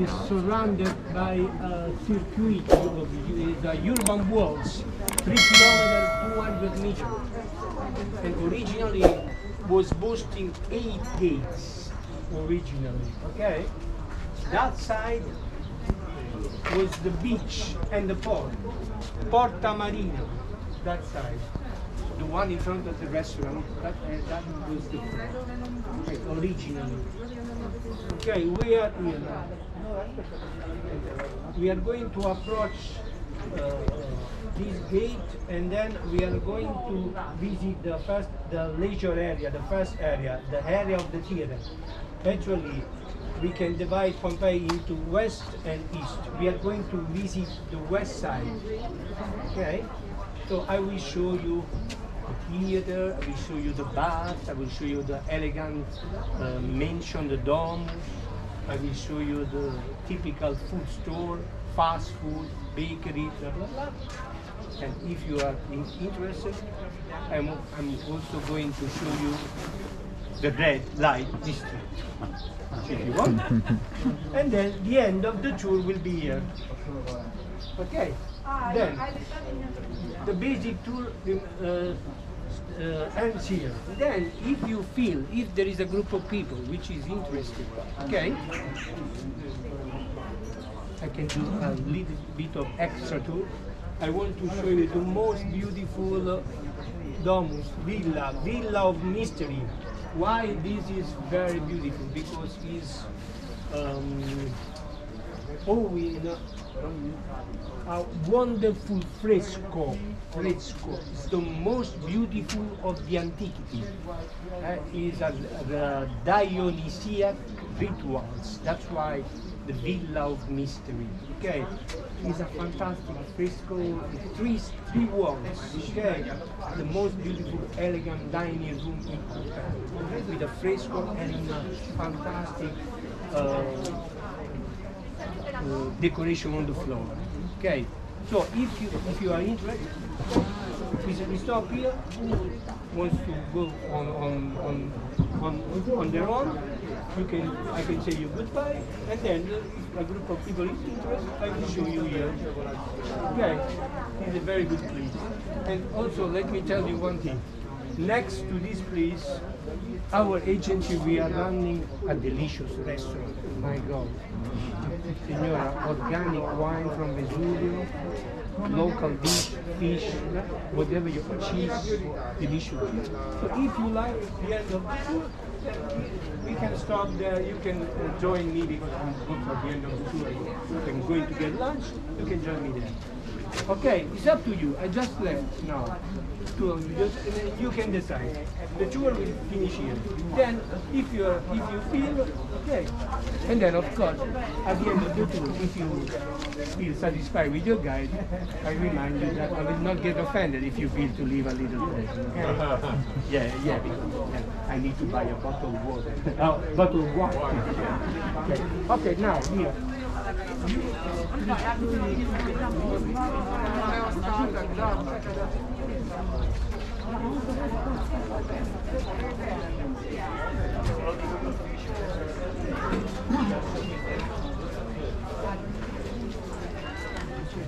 is surrounded by a circuit of the urban walls, 3 kilometers, 200 meters. And originally was boasting 8 gates, originally, okay? That side was the beach and the port, Porta Marina, that side. The one in front of the restaurant, that was the originally. Okay, we are here now. We are going to approach this gate, and then we are going to visit the leisure area, the first area, the area of the theater. Actually, we can divide Pompei into west and east. We are going to visit the west side. Okay, so I will show you the theater, I will show you the bath, I will show you the elegant mansion, the dome. I will show you the typical food store, fast food, bakery, blah blah blah. And if you are interested, I'm also going to show you the red light district, if you want. And then the end of the tour will be here. Okay. Then the basic tour ends here. Then, if you feel, if there is a group of people which is interested, okay, I can do a little bit of extra tour. I want to show you the most beautiful domus, villa of mystery. Why this is very beautiful? Because it's a wonderful fresco. It's the most beautiful of the antiquity. Is the Dionysiac rituals. That's why the Villa of Mystery. Okay, it's a fantastic fresco. Three walls. Okay, the most beautiful, elegant dining room in Pompei with a fresco and a fantastic decoration on the floor. Okay, so if you are interested, we stop here. Who wants to go on their own? I can say you goodbye, and then a group of people is interested. I will show you here. Okay, it's a very good place. And also, let me tell you one thing. Next to this place, our agency, we are running a delicious restaurant. My God. Signora, organic wine from Vesuvio, local fish, whatever you cheese, delicious. So if you like the end of the tour, we can stop there. You can join me because I'm good for the end of the tour. You can go in to get lunch, you can join me there. Okay, it's up to you. I just left now. You can decide. The tour will finish here. Then, if you feel okay, and then of course, at the end of the tour, if you feel satisfied with your guide, I remind you that I will not get offended if you feel to leave a little bit. Okay? Yeah, because I need to buy a bottle of water. Bottle of wine. Okay, now here.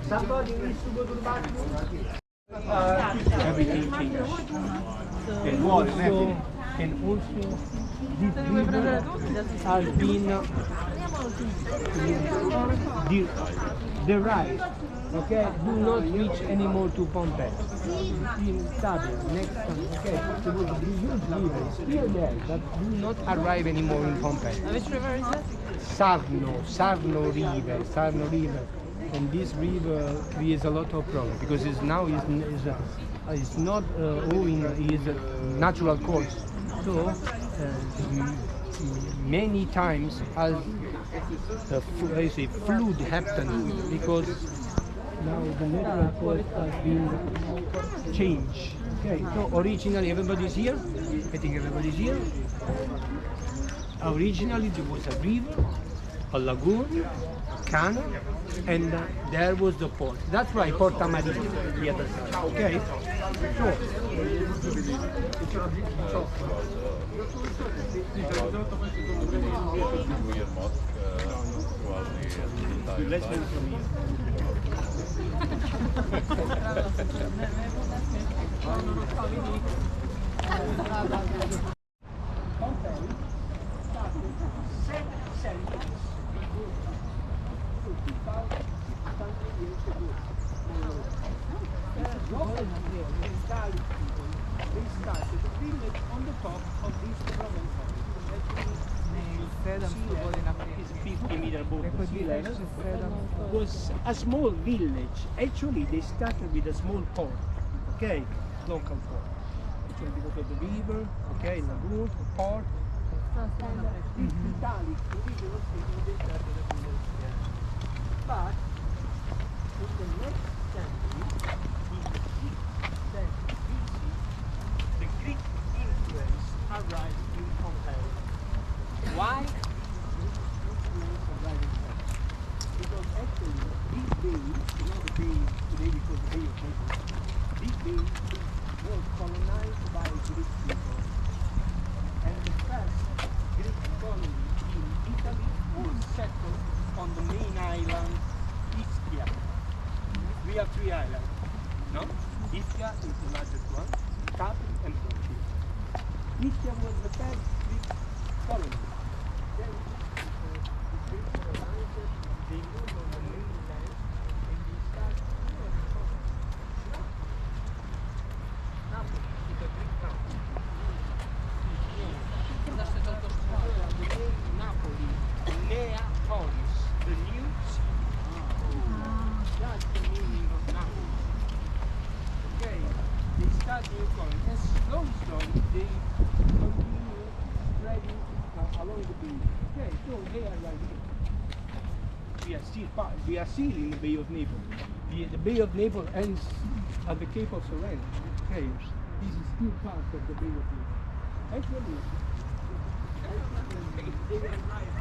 Somebody needs to go to the bathroom. Everything changes. And also this river has been derived. Okay, do not reach anymore to Pompei. In Sabia, next time. Okay, there was a huge river, still there, but do not arrive anymore in Pompei. Which river is it? Sarno River. And this river creates a lot of problems because it's now it's not owing its natural course. So many times as flood happened because now the natural course has been changed. Okay, so originally everybody's here. I think everybody's here. Originally there was a river, a lagoon, a canal, and there was the port. That's why Porta Marina, the other side. Okay? So Let's move from here. Pompei started 7 centuries before 2,000 years ago. Local people, Italian people, they started a village on the top of this promontory. Is 50 meters above the sea level. Was a small village. Actually, they started with a small port. Okay, local port. Actually, because of the river. Okay, lagoon, port. These Italic indigenous people, they started a village there. But in the next century, in the 6th century BC, the Greek influence arrived in Pompei. Why? Because actually, these bays, you know the bay, today we call the Bay of Naples, these bays were colonized by Greek people. And the first Greek colony in Italy was settled on the main island, Ischia. We have 3 islands, no? Ischia is the largest one, Capri and Pompei. Ischia was the first Greek colony. Then the Greek colonizers, they moved on the mainland and they started Napoli is a Greek town. The name Napoli, Neapolis, the new city. That's the meaning of Napoli. Okay, they start new colony and slowly they continue spreading along the bay. Okay, so they are right here. We are still in the Bay of Naples. The Bay of Naples ends at the Cape of Sorrento. Okay, this is still part of the Bay of Naples. Actually, they arrived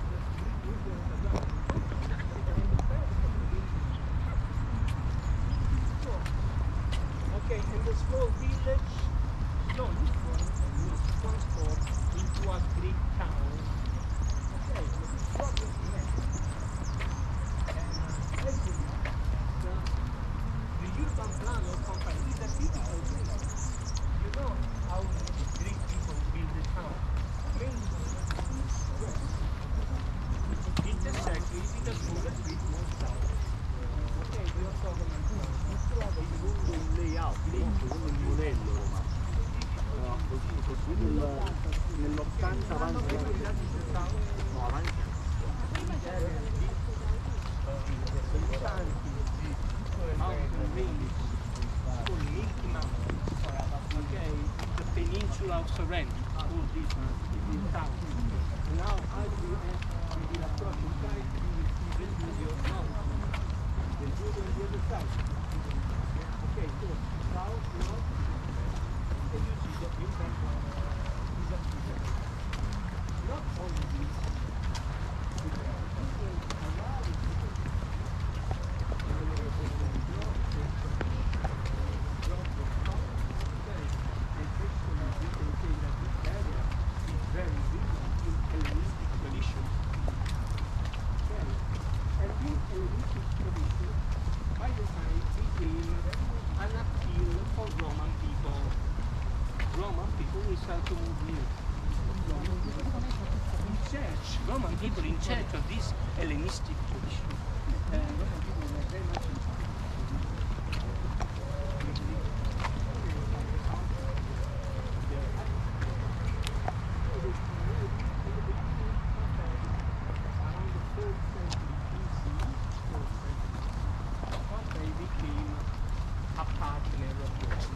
okay, and the small village, no, this one was transformed into a Greek town. Okay, the problem is the urban plan of Pompei is a typical village. You know how the Greek people build the town. Mainly east-west. Intersect with the smaller street north-south. Okay, we are talking about un layout, secondo il modello romano. Nell'80 avanti. No, avanti. Okay, the peninsula of Sorrento, all these towns. Now, as we will approach the side, you will see this video now. The Judo on the other side. Okay, so south, north, and you see the impact is up to there. Not only this, Roman people in search of this Hellenistic tradition. Roman people were very much around the 4th century BC, Pompei became a partner of Rome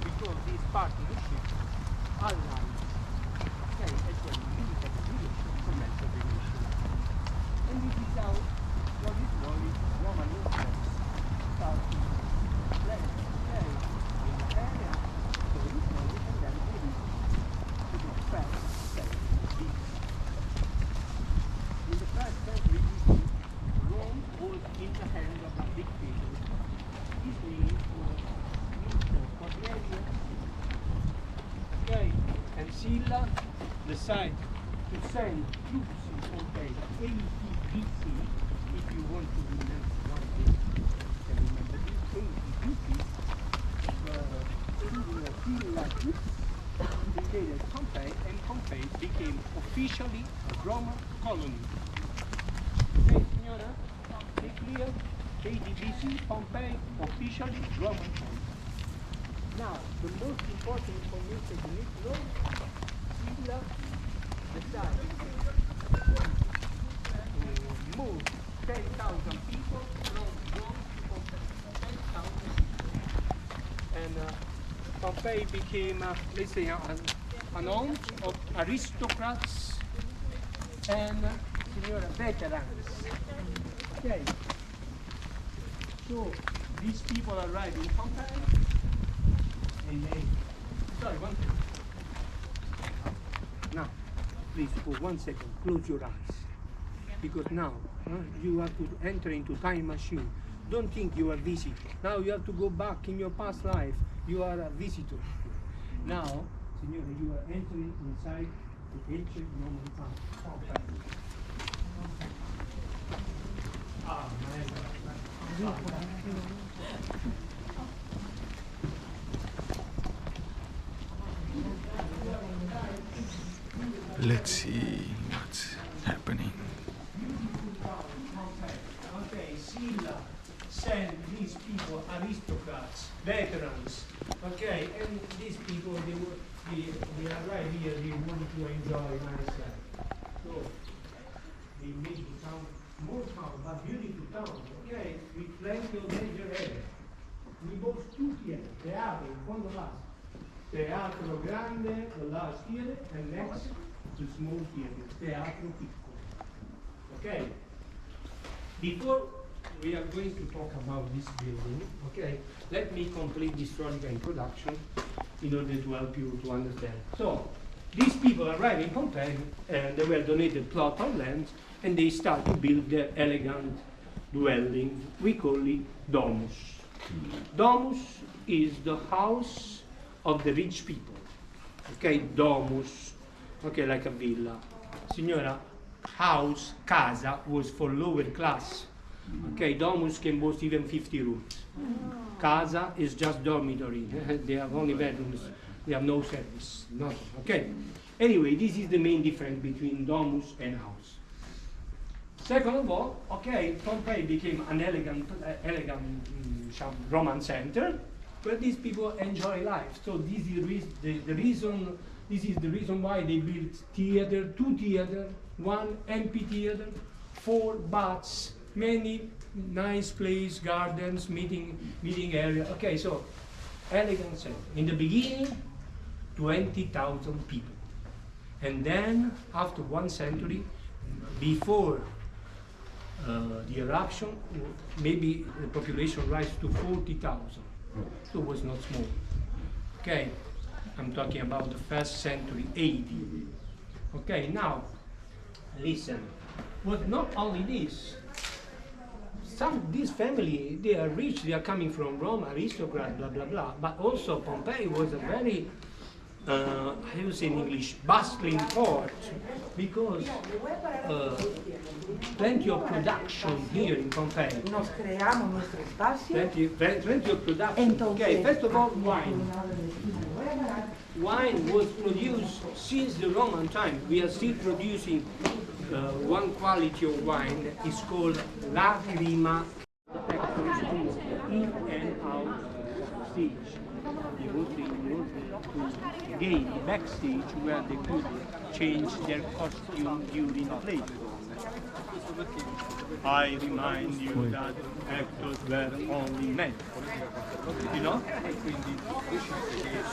because these partnerships allied actually military relations, commercial relations. And this is how what is Roman influence started to spread in the area, so slowly, and then we reach to the 1st century BC. In the 1st century BC, Rome was in the hands of a dictator. His name was Cornelius. Okay, and Sylla decided to send troops in Pompei, 80 ABC, if you want to remember one thing, you can remember this Villa became Pompei, and Pompei became officially a Roman colony. Okay, signora? Is it clear? KDBC, Pompei, officially Roman colony. Now, the most important information you need to know, Silla decided to move 10,000 people from Rome to Pompei. 10,000. And Pompei became, let's say, an home of aristocrats and signora, veterans. Okay. So these people arrived in Pompei and they, sorry, one second. Now, please, for 1 second, close your eyes. Because now you have to enter into time machine. Don't think you are visitor. Now you have to go back in your past life. You are a visitor. Now, signora, you are entering inside the ancient Roman town. Ah, my God. Let's see what's happening. Okay, Silla sent these people, aristocrats, veterans. Okay, and these people, they arrived here, they wanted to enjoy nice life. So they made the town more town, but beautiful town. Okay, with plenty of major areas. We both two theaters, teatro, in fondo l'altro. Teatro grande, the large theater, and next to small theater, teatro piccolo. Okay? Before we are going to talk about this building, okay, let me complete this historical introduction in order to help you to understand. So, these people arrived in Pompei and they were donated plot of land and they start to build their elegant dwelling. We call it domus. Domus is the house of the rich people. Okay, domus, okay, like a villa. Signora, house, casa, was for lower class. Okay, domus can boast even 50 rooms. Casa is just dormitory. They have only bedrooms. They have no service. Nothing. Okay. Anyway, this is the main difference between domus and house. Second of all, okay, Pompei became an elegant Roman center where these people enjoy life. So this is the reason. This is the reason why they built theater, 2 theater, 1 amphitheater, 4 baths, many nice place, gardens, meeting area. Okay, so elegant center. In the beginning, 20,000 people, and then after 1 century, before the eruption, maybe the population rise to 40,000. So it was not small. Okay, I'm talking about the 1st century AD. Okay, now listen. But not only this. This family, they are rich. They are coming from Rome, aristocrat, blah blah blah. But also Pompei was a very how do you say in English, bustling port, because plenty of production here in Pompei. Nos creamos nuestro espacio. Plenty of production. Entonces, Okay, first of all, wine. Wine was produced since the Roman time. We are still producing one quality of wine. It's called lacrima. In and out stage. They was to gain backstage where they could change their costume during the play. I remind you that actors were only men. You know?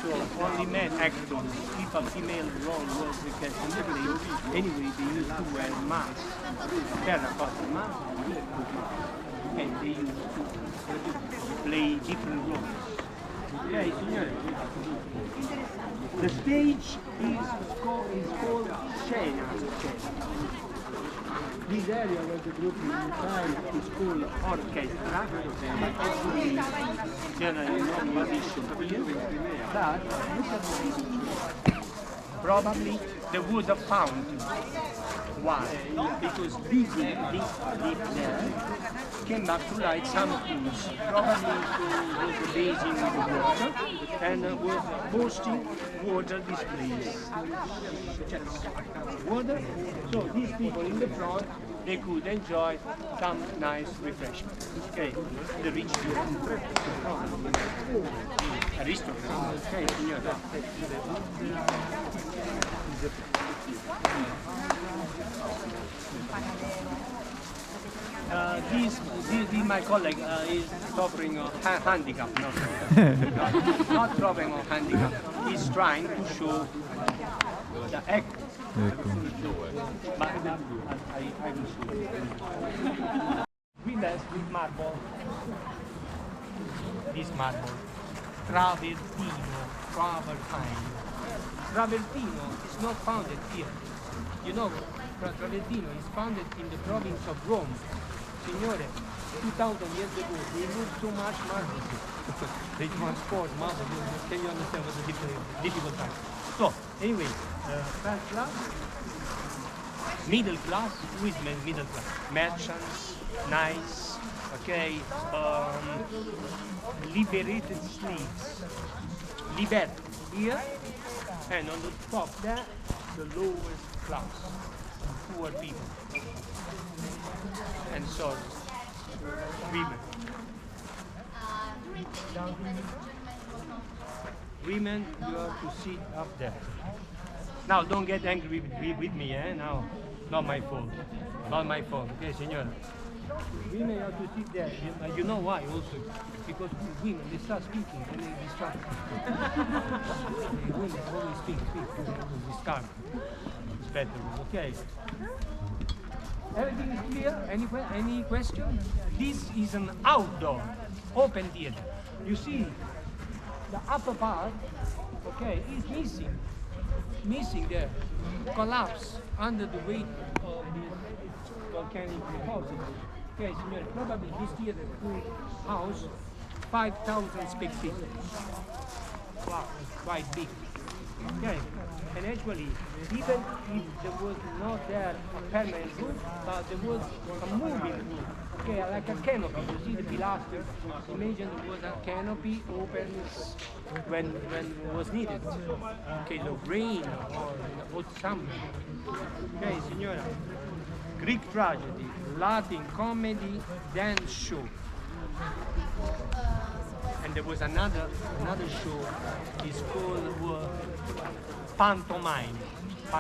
So only men actors. If a female role was requested in the play, anyway they used to wear masks, terracotta masks, and they used to play different roles. Okay, signore. The stage is called scena. This area where the group inside is called orchestra, but actually generally not musician here. But look at this. Probably the water fountain. Why? Because this deep there came back to light some pools, probably was bathing with the water and was boasting water displays. Water. So these people in the front, they could enjoy some nice refreshment. Okay, the rich aristocrats. Okay, signora. This my colleague is suffering a handicap, not suffering a handicap. He's trying to show the act. But I will show you. We mess with marble. This marble, Travertino, travertine. Travertino is not founded here. You know, Travertino is founded in the province of Rome. Signore, 2,000 years ago, they moved so much marble. They transport marble. Can you understand what the difficult time? So, anyway, first class, middle class, who is middle class? Merchants, nice, okay, liberated slaves. Liberty here, and on the top there, the lowest class, poor people. And so, women. Women, you have to sit up there. Now, don't get angry with me, eh? Now, not my fault. Not my fault. Okay, signora? Women have to sit there. You know why also? Because women, they start speaking and they distract. Women always speak. They start. It's better, okay? Everything is clear? Any question? This is an outdoor, open theater. You see, the upper part, okay, is missing there, collapse under the weight of this volcanic deposit. Okay, so probably this theater could house 5,000 spectators. Wow, it's quite big. Okay, and actually, even if there was not there a permanent roof, but there was a moving roof, okay, like a canopy. You see the pilasters? Imagine there was a canopy open when it was needed, in case of rain or hot summer. Okay, signora. Greek tragedy, Latin comedy, dance show. And there was another show, it's called pantomime show.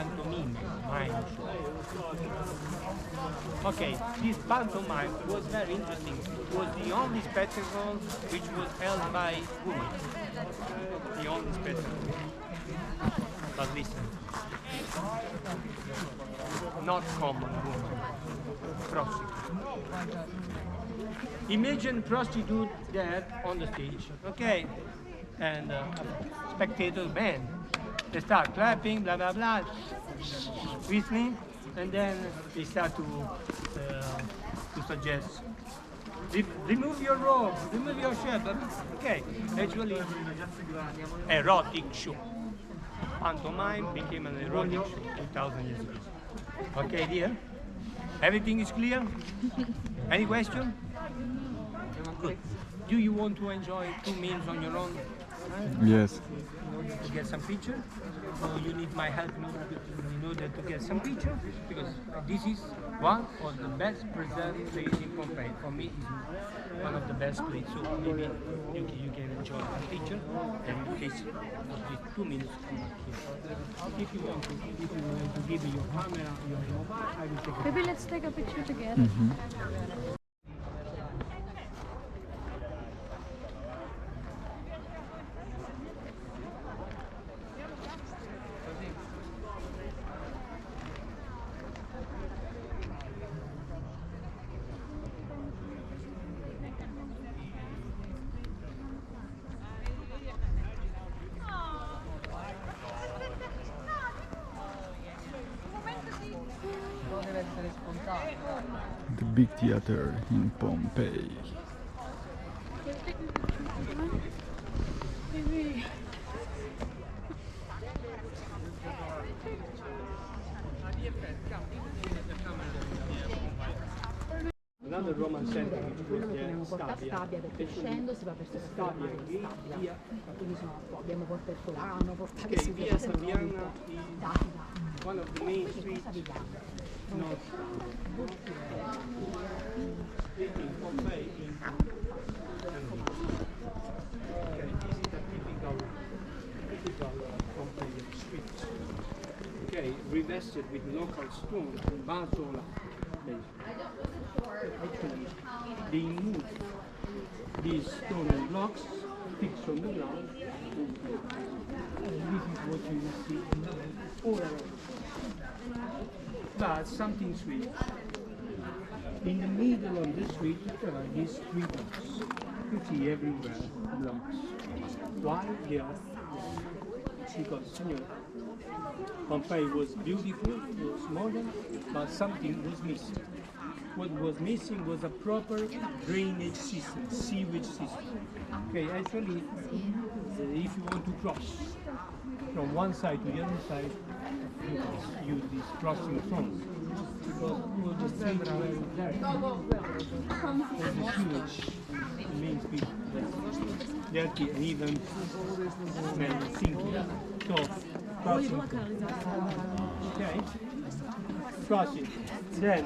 Okay, this pantomime was very interesting. It was the only spectacle which was held by women. The only spectacle. But listen, not common woman, prostitute. Imagine prostitute there on the stage, okay, and spectator band. They start clapping, blah blah blah, whistling, and then they start to suggest, remove your robe, remove your shirt. Okay, actually, erotic show. Pantomime became an erotic show 2,000 years ago. Okay, dear, everything is clear? Any question? Good. Do you want to enjoy 2 meals on your own? Yes. In order to get some picture? Or you need my help in order to get some picture? Because this is one of the best preserved places in Pompei. For me, it's one of the best places. So maybe you can enjoy a picture and in case of these 2 minutes come back here. If you want to give me your camera, your mobile, I will take it. Maybe let's take a picture together. The big theater in Pompei. Maybe. another Roman center which was Abbiamo the portato Stabia perché scendo si va verso Stabia, Stabia. Quindi abbiamo portato Ercolano, portato Okay, via Sabiana is dati one of the main streets north in Pompei. Okay, this is a typical Pompeian street. Okay, revested with local stone and basalt. Actually, they move these stone blocks fixed on the ground. And this is what you will see all around. But something sweet. In the middle of the street, there are these three blocks. You see everywhere blocks. Why they are? Because, signor, Pompei was beautiful, it was modern, but something was missing. What was missing was a proper drainage system, sewage system. Okay, actually, if you want to cross from one side to the other side, you must use these crossing zones. Because all the streets are dirty. All the sewage means dirty and even sinking. So, crossing. Okay, crossing. Then,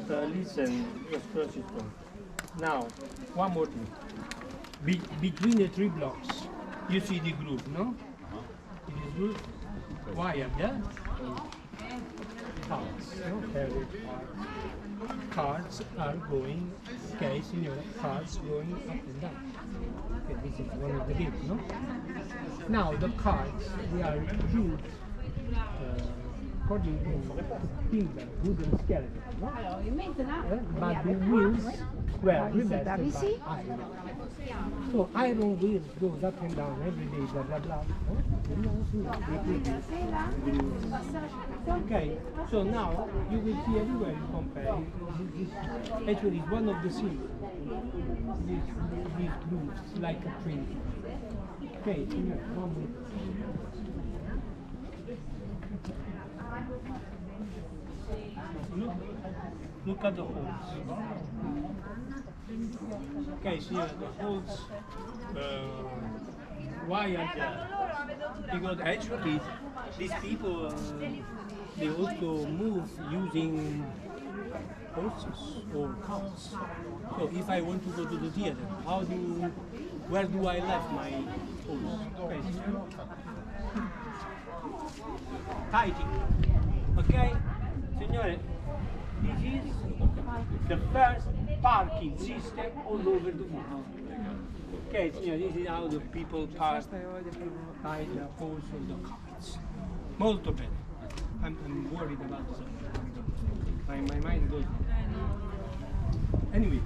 listen, just cross it from. Now, one more thing. Between the three blocks, you see the groove, no? It is groove. Wire, yeah? Cards, no? Carriage cards are going, okay, signora, cards going up and down. Okay, this is one of the games, no? Now, the cards, they are used according to timber, wooden skeleton, no? But the wheels were revested by iron. So iron wheels goes up and down every day, blah blah blah. Okay, so now you will see everywhere in Pompei. Actually, it's one of the symbols. These grooves, like a trinity. Okay, one more. Look at the holes. Okay, see the holes. Why are there? Because actually, these people they also move using horses or cars. So if I want to go to the theater, where do I left my horse? Okay, tighting. Okay, signore, this is the first parking system all over the world. Okay, signore, this is how the people park by the horse or the cars. Molto bene. I'm worried about something. My mind goes. Anyway,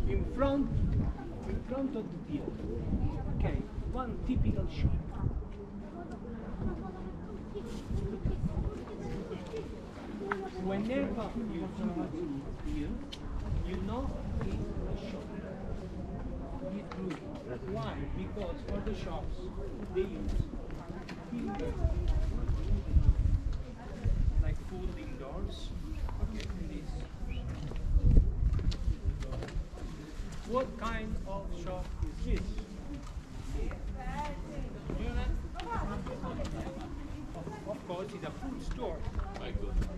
in front of the theater, okay, one typical shop. Whenever you see here, you know it's a shop. It's good. Why? Because for the shops they use timber, like folding doors. Okay, this. What kind of shop is this? Of course, it's a food store. My goodness.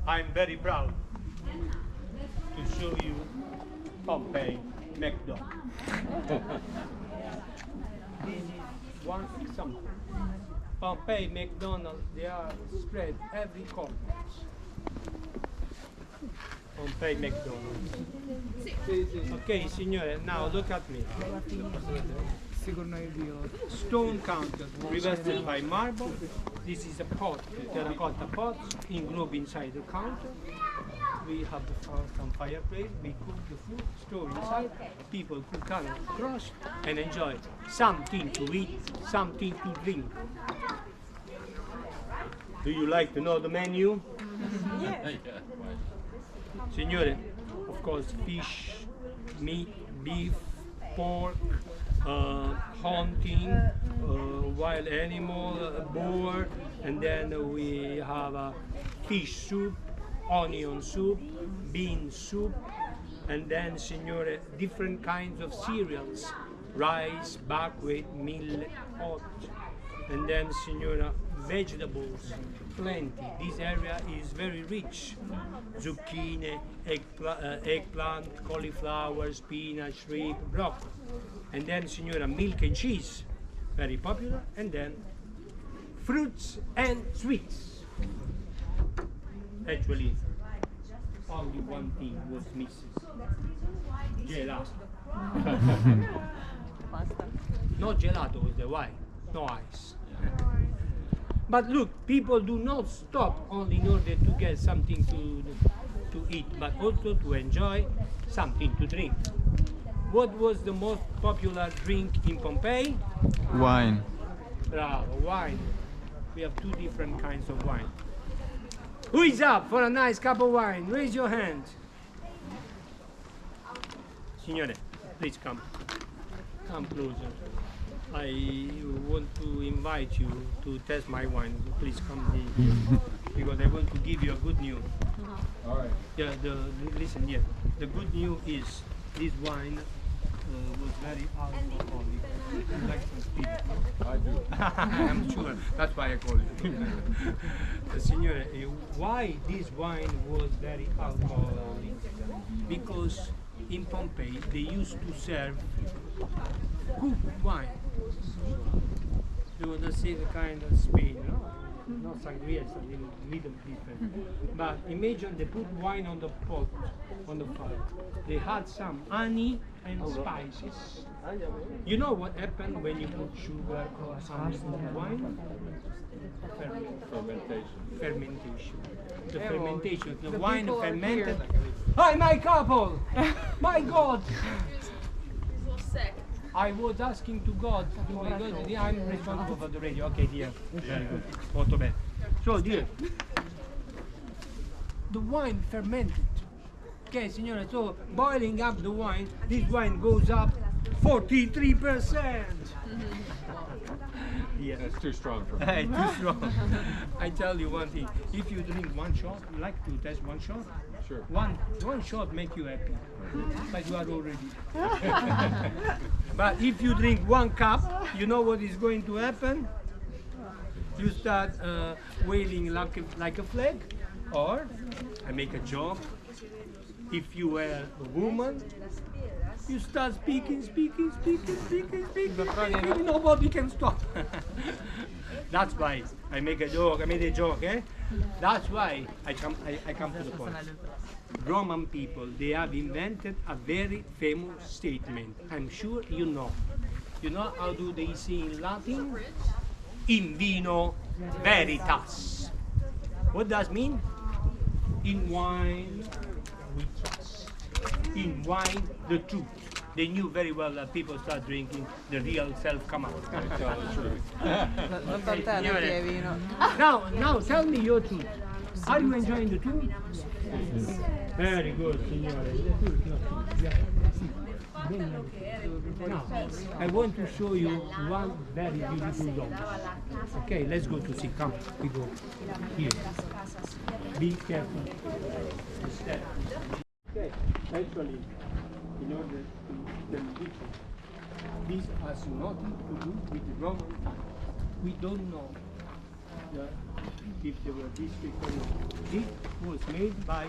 I'm very proud to show you Pompei McDonald's. This is one example. Pompei McDonald's, they are spread every corner. Pompei McDonald's. Okay, signore, now look at me. Stone counter revested by marble. This is a pot, terracotta pot, engloved inside the counter. We have some fireplace, we cook the food, store inside. People could come across and enjoy something to eat, something to drink. Do you like to know the menu? Yes. Signore, of course, fish, meat, beef, pork, hunting, wild animal, boar, and then we have fish soup, onion soup, bean soup, and then, signore, different kinds of cereals, rice, buckwheat, millet, oat, and then, signora, vegetables, plenty. This area is very rich. Zucchini, eggplant, cauliflower, spinach, shrimp, broccoli. And then, signora, milk and cheese, very popular. And then, fruits and sweets. Actually, only one thing was missing. Gelato. No gelato was the wine, no ice. But look, people do not stop only in order to get something to eat, but also to enjoy something to drink. What was the most popular drink in Pompei? Wine. Bravo, wine. We have two different kinds of wine. Who is up for a nice cup of wine? Raise your hand. Signore, please come. Come closer. I want to invite you to test my wine. Please come here. Because I want to give you a good news. All right. Yeah, listen here. The good news is this wine was very alcoholic. You like some spirit, no? I do. I'm sure. That's why I call it. Signore, why this wine was very alcoholic? Because in Pompei they used to serve cooked wine. It was the same kind of Spain, no? Not sangria, it's a little different. But imagine they put wine on the pot, on the fire. They had some honey and spices. You know what happened when you put sugar or honey in wine? Fermentation. The fermentation. The wine fermented. Hi, my couple! My God! I was asking to God, I'm responsible for the radio. Okay, dear. Very good. Molto bene. So, dear, the wine fermented. Okay, signora, so boiling up the wine, this wine goes up 43%. Yeah. That's too strong for me. Hey, too strong. I tell you one thing, if you drink one shot, you like to test one shot? Sure. One shot make you happy, but you are already. But if you drink one cup, you know what is going to happen? You start wailing like a flag, or I make a joke. If you were a woman, you start speaking. Nobody can stop. That's why I make a joke. I made a joke, eh? That's why I come to the point. Roman people, they have invented a very famous statement. I'm sure you know. You know how do they say in Latin? In vino veritas. What does it mean? In wine we trust. In wine, the truth. They knew very well that people start drinking, the real self come out. Tell the truth. Now tell me your truth. Are you enjoying the truth? Very good, signore. Now, I want to show you one very beautiful dog. Okay, let's go to see. Come, we go here. Be careful. Okay, actually, in order to tell the picture, this has nothing to do with the Roman time. We don't know if there were districts or not. It was made by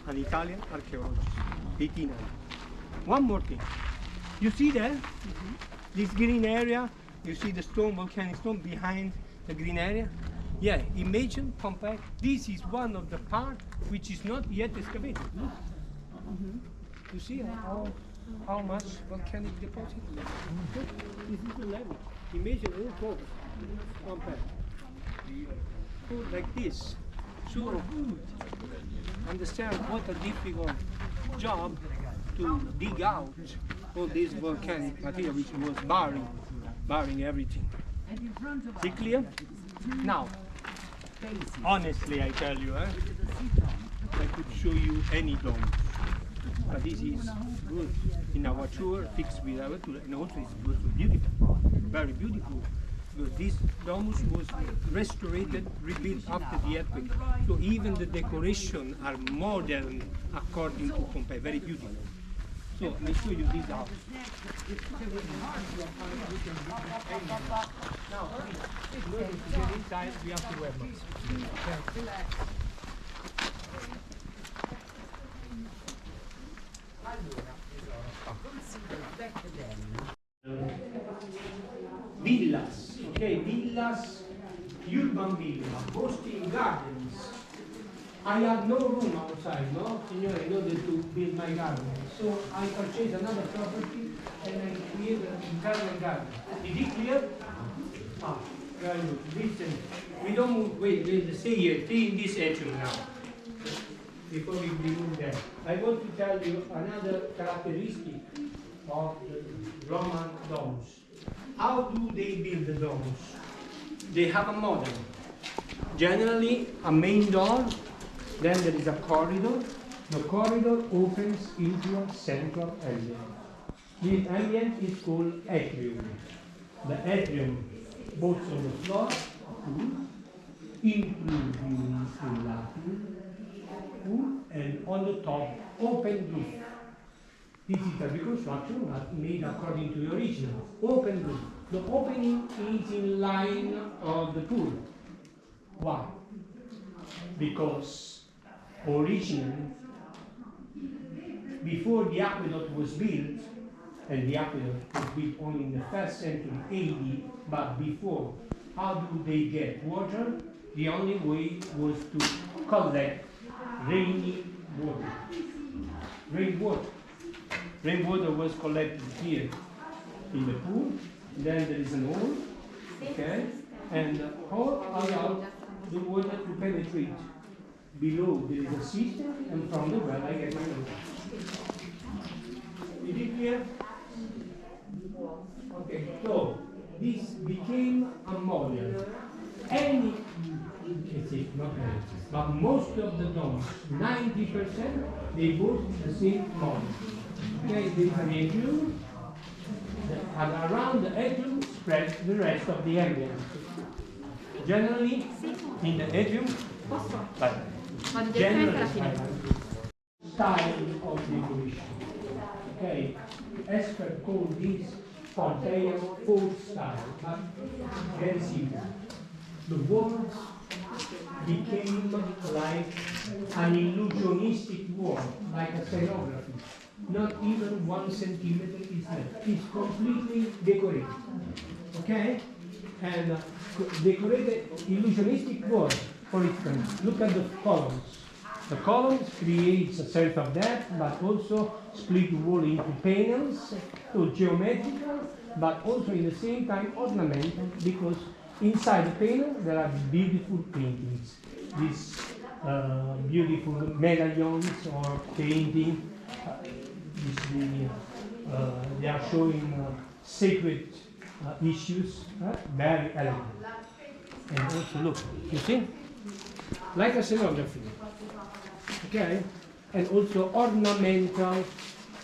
an Italian archaeologist, 1800. One more thing. You see there? This green area? You see the stone, volcanic stone behind the green area? Yeah, imagine Pompei. This is one of the parts which is not yet excavated. Look. You see how much volcanic deposit? This is the level. Imagine all over Pompei. Like this. So understand what a difficult job to dig out all this volcanic material which was barring everything. Is it clear? Now, honestly I tell you, I could show you any dome. But this is good in our tour, fixed with our tour, and also it's also beautiful, very beautiful. Because this domus was restored, rebuilt after the earthquake. So even the decoration are modern according to Pompei, very beautiful. So let me show you this house. Now, in order to get inside, we have to wear masks. Villas, okay, villas, urban villa, boasting gardens. I have no room outside, no, signore, in order to build my garden. So I purchased another property and I created a internal garden. Is it clear? Ah, very good. Listen, we don't move, wait, stay here, stay in this atrium now. Before we move there. I want to tell you another characteristic of the Roman domes. How do they build the domes? They have a model. Generally, a main door, then there is a corridor. The corridor opens into a central ambient. This ambient is called atrium. The atrium, both on the floor, including and on the top, open roof. This is a reconstruction not made according to the original. Open roof. The opening is in line of the pool. Why? Because originally, before the aqueduct was built, and the aqueduct was built only in the 1st century AD, but before, how do they get water? The only way was to collect rainy water. Rainwater. Rainwater was collected here in the pool. Then there is an hole, okay, and the hole allowed the water to penetrate. Below there is a cistern, and from the well I get my water. Is it clear? Okay, so this became a model. Any, not any, but most of the domes, 90%, they both the same model. Okay, there is an atrium, and around the atrium spreads the rest of the ambient. Generally, in the atrium, but generally, style of decoration. Okay, experts call this Pompeian folk style, but very simple. The walls became like an illusionistic wall, like a scenography. Not even 1 centimeter is left. It's completely decorated. Okay? And decorated illusionistic wall. For instance, look at the columns. The columns creates a sense of depth, but also split the wall into panels, so geometrical, but also in the same time ornamental, because inside the panel there are beautiful paintings. These beautiful medallions or painting. They are showing sacred issues, very elegant. And also look, you see, like a scenography, okay, and also ornamental,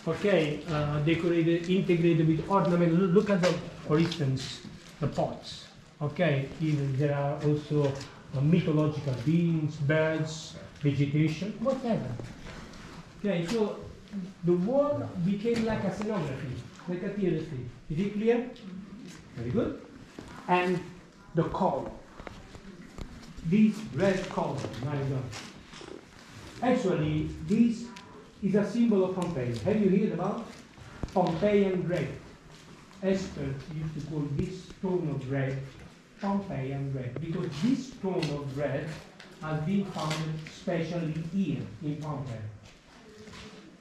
okay, decorated, integrated with ornament. Look at the, for instance, the pots, okay. Even there are also mythological beings, birds, vegetation, whatever. Okay, so the wall became like a scenography, like a theater stage. Is it clear? Very good. And the color. This red color, my God. Actually, this is a symbol of Pompei. Have you heard about Pompeian red? Experts used to call this tone of red Pompeian red, because this tone of red has been found especially here in Pompei.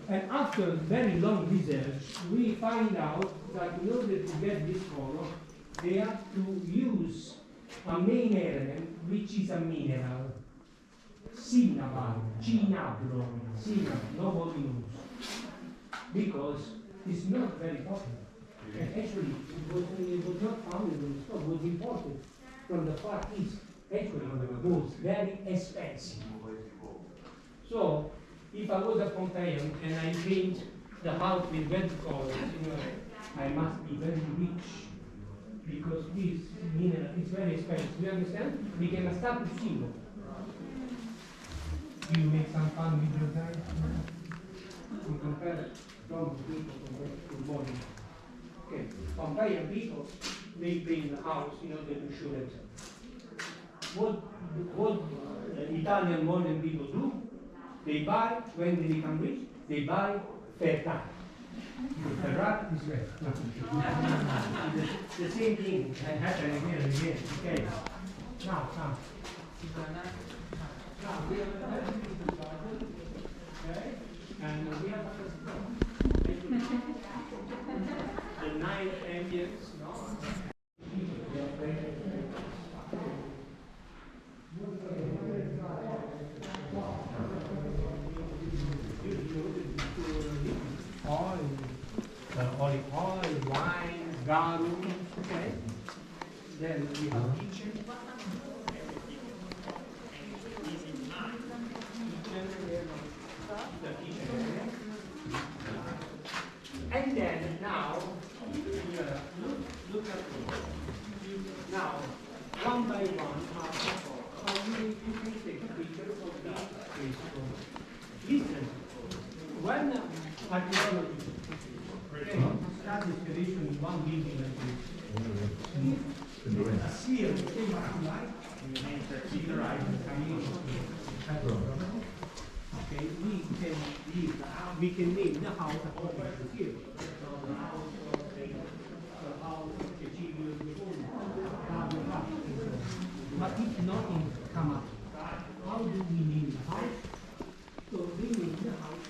And after very long research, we find out that in order to get this color, they have to use a main element, which is a mineral, cinnabar, cinabro, nobody knows, because it's not very popular. And actually, it was not found in the store, it was imported from the Far East. Actually, it was very expensive. So, if I was a Pompeian and I paint the house with red colors, I must be very rich because this mineral is very expensive. You understand? Became a status symbol. Do you make some fun with your guys? You compare strong people compared to body. Okay, Pompeian people, they paint the house in order to show themselves. What Italian modern people do? They buy, when they become rich, they buy fair time. The rat is red. The same thing happening again and again. Okay. Now. Now we have a very beautiful garden. Okay? And we have the night ambience, olive oil, wine, garum, okay? Then we have kitchen. And then now, look at this. Now, one by one, you can take a picture of that space. Listen, when archaeologists start excavation in one building like this, see it came to life, see the right okay, we can name the house according to the theory. The house, but if nothing come up, how do we name the house? So we name the house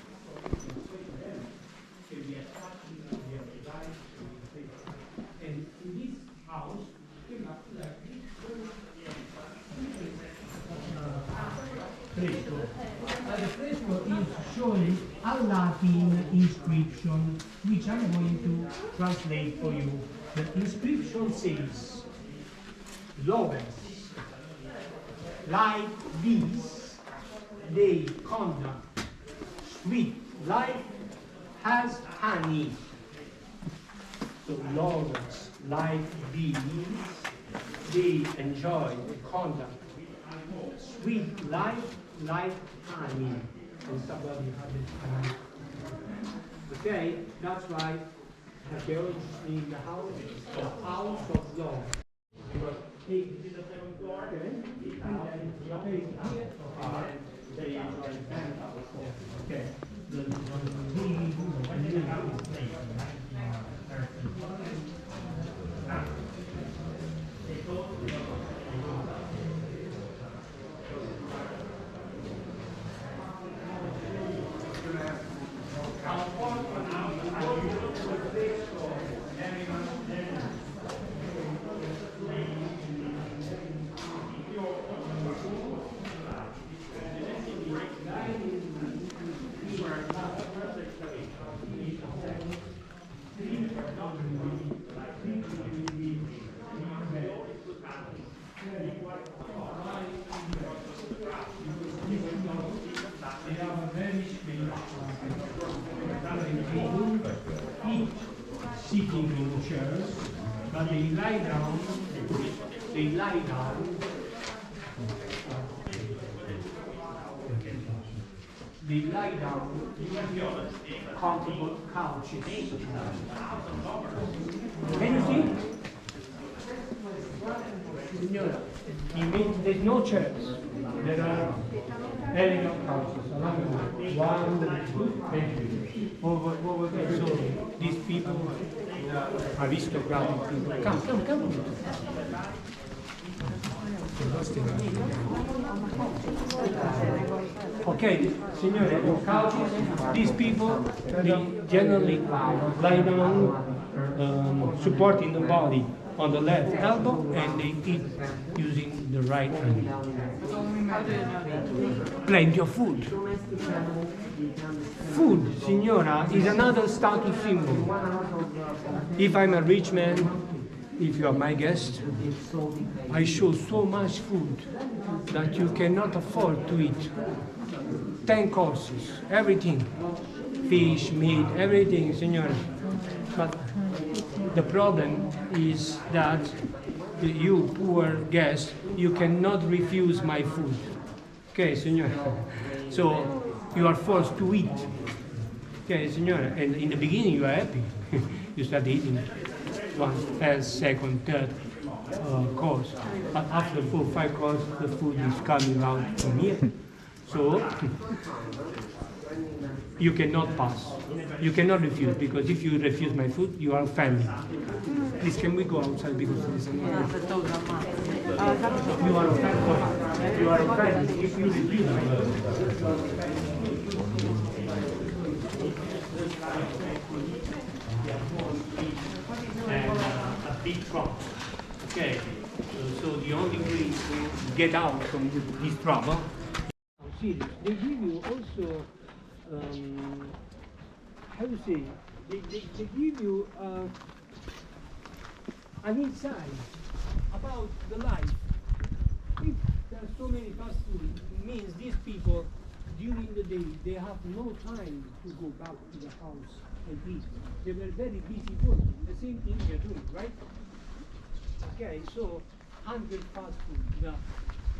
and in this house came up like fresco. The fresco is showing a Latin inscription, which I'm going to translate for you. The inscription says, lovers like these, they conduct sweet life as honey. So lovers like these, they enjoy the conduct sweet life like honey. And somebody had it honey. Okay, that's why archaeologists name the house of love. Because this is the second floor, okay? And here they enjoy the penthouse. Okay. Sitting in the chairs, but they lie down, comfortable couches. Can you see? No. There's no chairs. There are elegant couches. Over there. So these people, aristocratic people. Come. Okay, signore, couches, these people, they generally lie down, supporting the body on the left elbow, and they eat using the right hand. Plenty of food. Food, signora, is another status symbol. If I'm a rich man, if you are my guest, I show so much food that you cannot afford to eat. 10 courses, everything. Fish, meat, everything, signora. But the problem is that you, poor guest, you cannot refuse my food. Okay, signora. So you are forced to eat. Okay, signora. And in the beginning you are happy. You start eating one, first, second, third course. But after 4 or 5 courses, the food is coming out from here. So you cannot pass. You cannot refuse, because if you refuse my food, you are offending. Please, can we go outside, because there is another. You are offended. You are offended if you refuse my food. And a big trouble. Okay, so the only way to get out from this trouble. See, they give you also, how to say, they give you an insight about the life. If there are so many fast food, it means these people, during the day, they have no time to go back to the house and eat. They were very busy working. The same thing they're doing, right? Okay, so 100 fast food.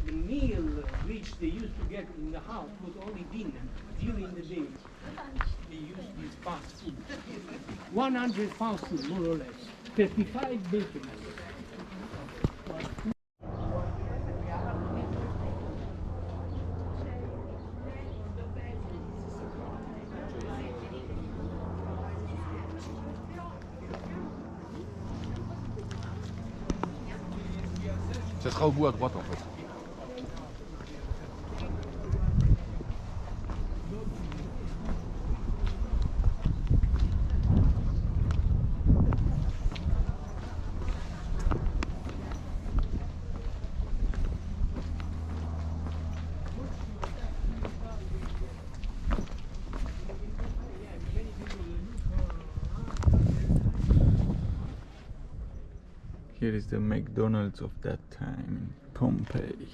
The meal which they used to get in the house was only dinner. During the day, they used this fast food. 100 fast food, more or less. 35 bakeries. Ça sera au bout à droite en fait. Here is the McDonald's of that time in Pompei.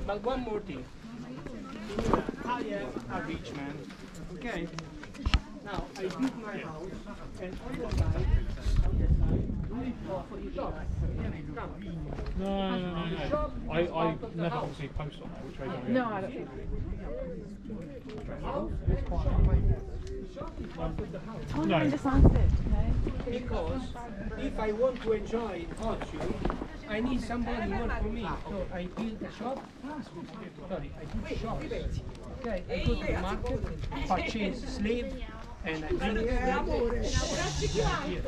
But one more thing. I am a rich man. Okay? Now, I built my house, and on the side, shop. Come. No. Shop I out of the never house. obviously post on that, which I don't. No, I don't think. House, shop is part of the house. Oh, No. no, the sunset, okay? Because if I want to enjoy culture, I need somebody work for me. So I build a shop. Sorry, I build a shop. Okay, I go to the market, purchase slave, and I bring it here.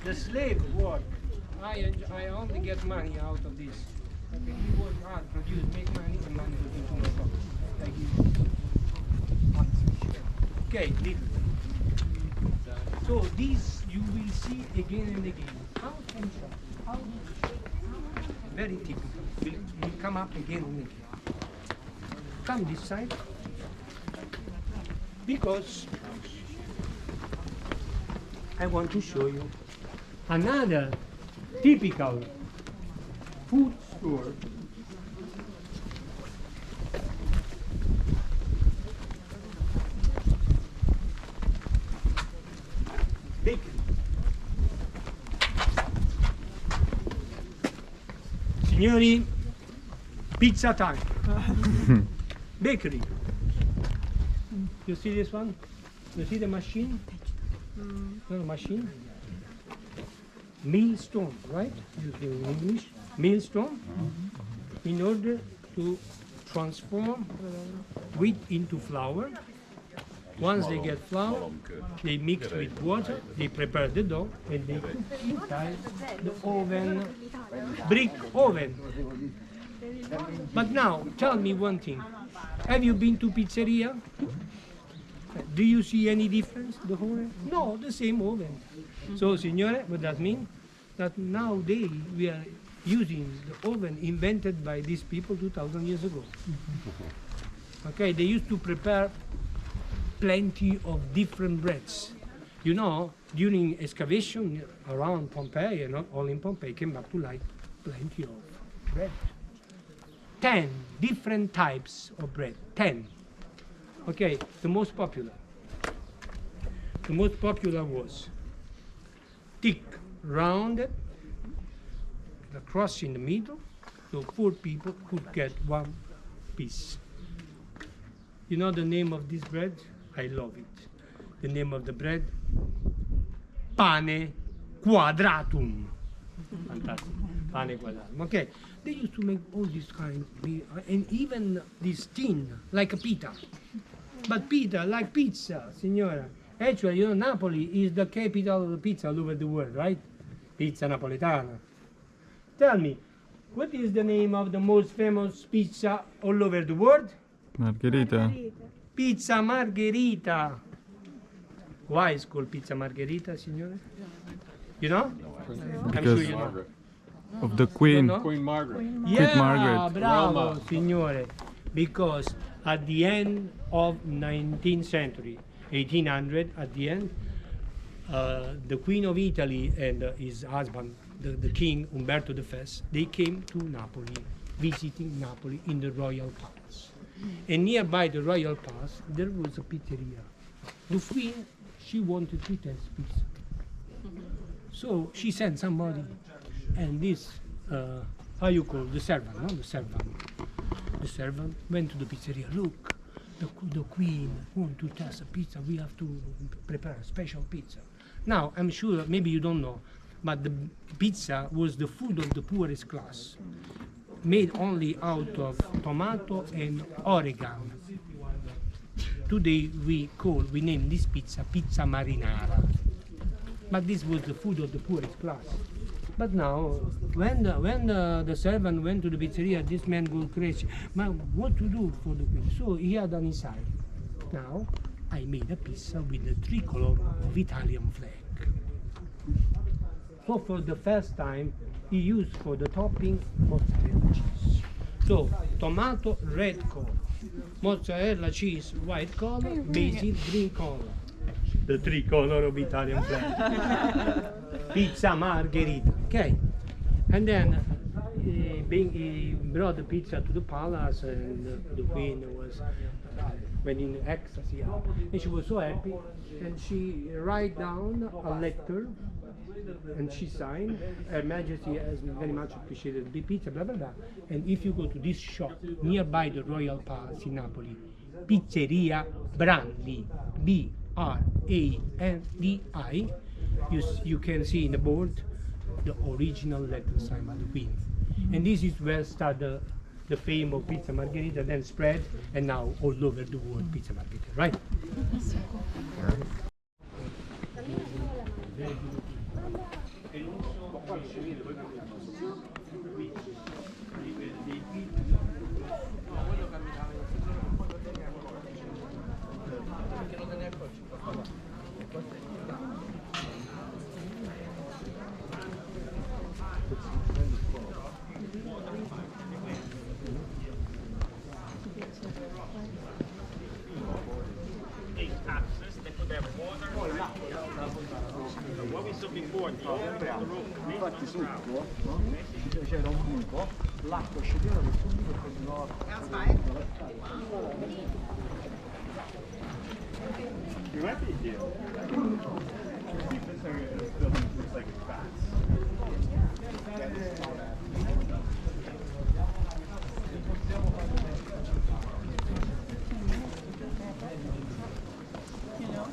The slave work. I only get money out of this. Okay, you work hard, produce, make money, and money goes into my pocket. I give you. Okay, leave it. So this you will see again and again. How can how very typical. Will come up again and again. Come this side. Because I want to show you another typical food store. Bakery. Signori, pizza time. Bakery. You see this one? You see the machine? No, machine. Millstone, right? In English, millstone. In order to transform wheat into flour. Once they get flour, they mix with water, they prepare the dough, and they cook inside the oven, brick oven. But now, tell me one thing. Have you been to pizzeria? Do you see any difference? The oven? No, the same oven. So, signore, what that means? That nowadays we are using the oven invented by these people 2,000 years ago. Okay, they used to prepare plenty of different breads. You know, during excavation around Pompei, and not all in Pompei, came back to light plenty of bread. 10 different types of bread, 10. Okay, the most popular. The most popular was thick, rounded, the cross in the middle, so poor people could get one piece. You know the name of this bread? I love it. The name of the bread? Pane quadratum. Fantastic. Pane quadratum. Okay. They used to make all this kind, and even this thin, like a pita. But pita, like pizza, signora. Actually, you know, Napoli is the capital of the pizza all over the world, right? Pizza napoletana. Tell me, what is the name of the most famous pizza all over the world? Margherita. Pizza Margherita. Why is called Pizza Margherita, signore? You know? I'm Because sure you know. of the Queen. No? Queen Margaret. Yeah, Margaret. bravo, Roma. signore. Because at the end of 19th century, 1800, at the end, the Queen of Italy and his husband, the King Umberto I, they came to Napoli, visiting Napoli in the royal palace. And nearby the royal palace, there was a pizzeria. The Queen, she wanted to taste pizza. So she sent somebody, and this, how you call the servant, no? The servant. The servant went to the pizzeria. Look, the Queen want to taste a pizza. We have to prepare a special pizza. Now, I'm sure maybe you don't know, but the pizza was the food of the poorest class, made only out of tomato and oregano. Today we name this pizza Pizza Marinara. But this was the food of the poorest class. But now, when the servant went to the pizzeria, this man go crazy. Man, what to do for the Queen? So he had on his side. Now, I made a pizza with the tricolor of Italian flag. So for the first time, he used for the topping mozzarella cheese. So tomato, red color, mozzarella cheese, white color, basil, green color. The tricolor of Italian flag. Pizza Margherita. Okay, and then he brought the pizza to the palace, and the Queen went in ecstasy, and she was so happy, and she write down a letter. And she signed, Her Majesty has very much appreciated the pizza, blah, blah, blah. And if you go to this shop nearby the Royal Palace in Napoli, Pizzeria Brandi, B-R-A-N-D-I, you can see in the board the original letter signed by the Queen. And this is where started the fame of Pizza Margherita, then spread, and now all over the world Pizza Margherita, right? Infatti sotto, no? C'era un buco, l'acqua scendeva per subito e continuava You might be here. This area is built looks like it's fast. You know?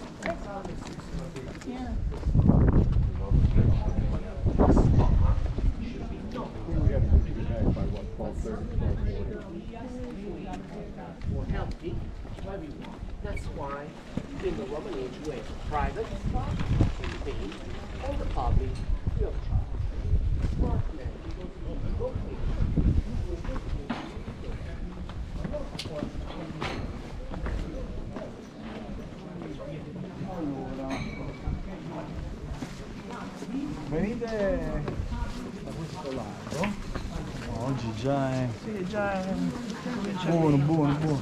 Venite da questo lato. Oggi già è... Sì, già è... Buono.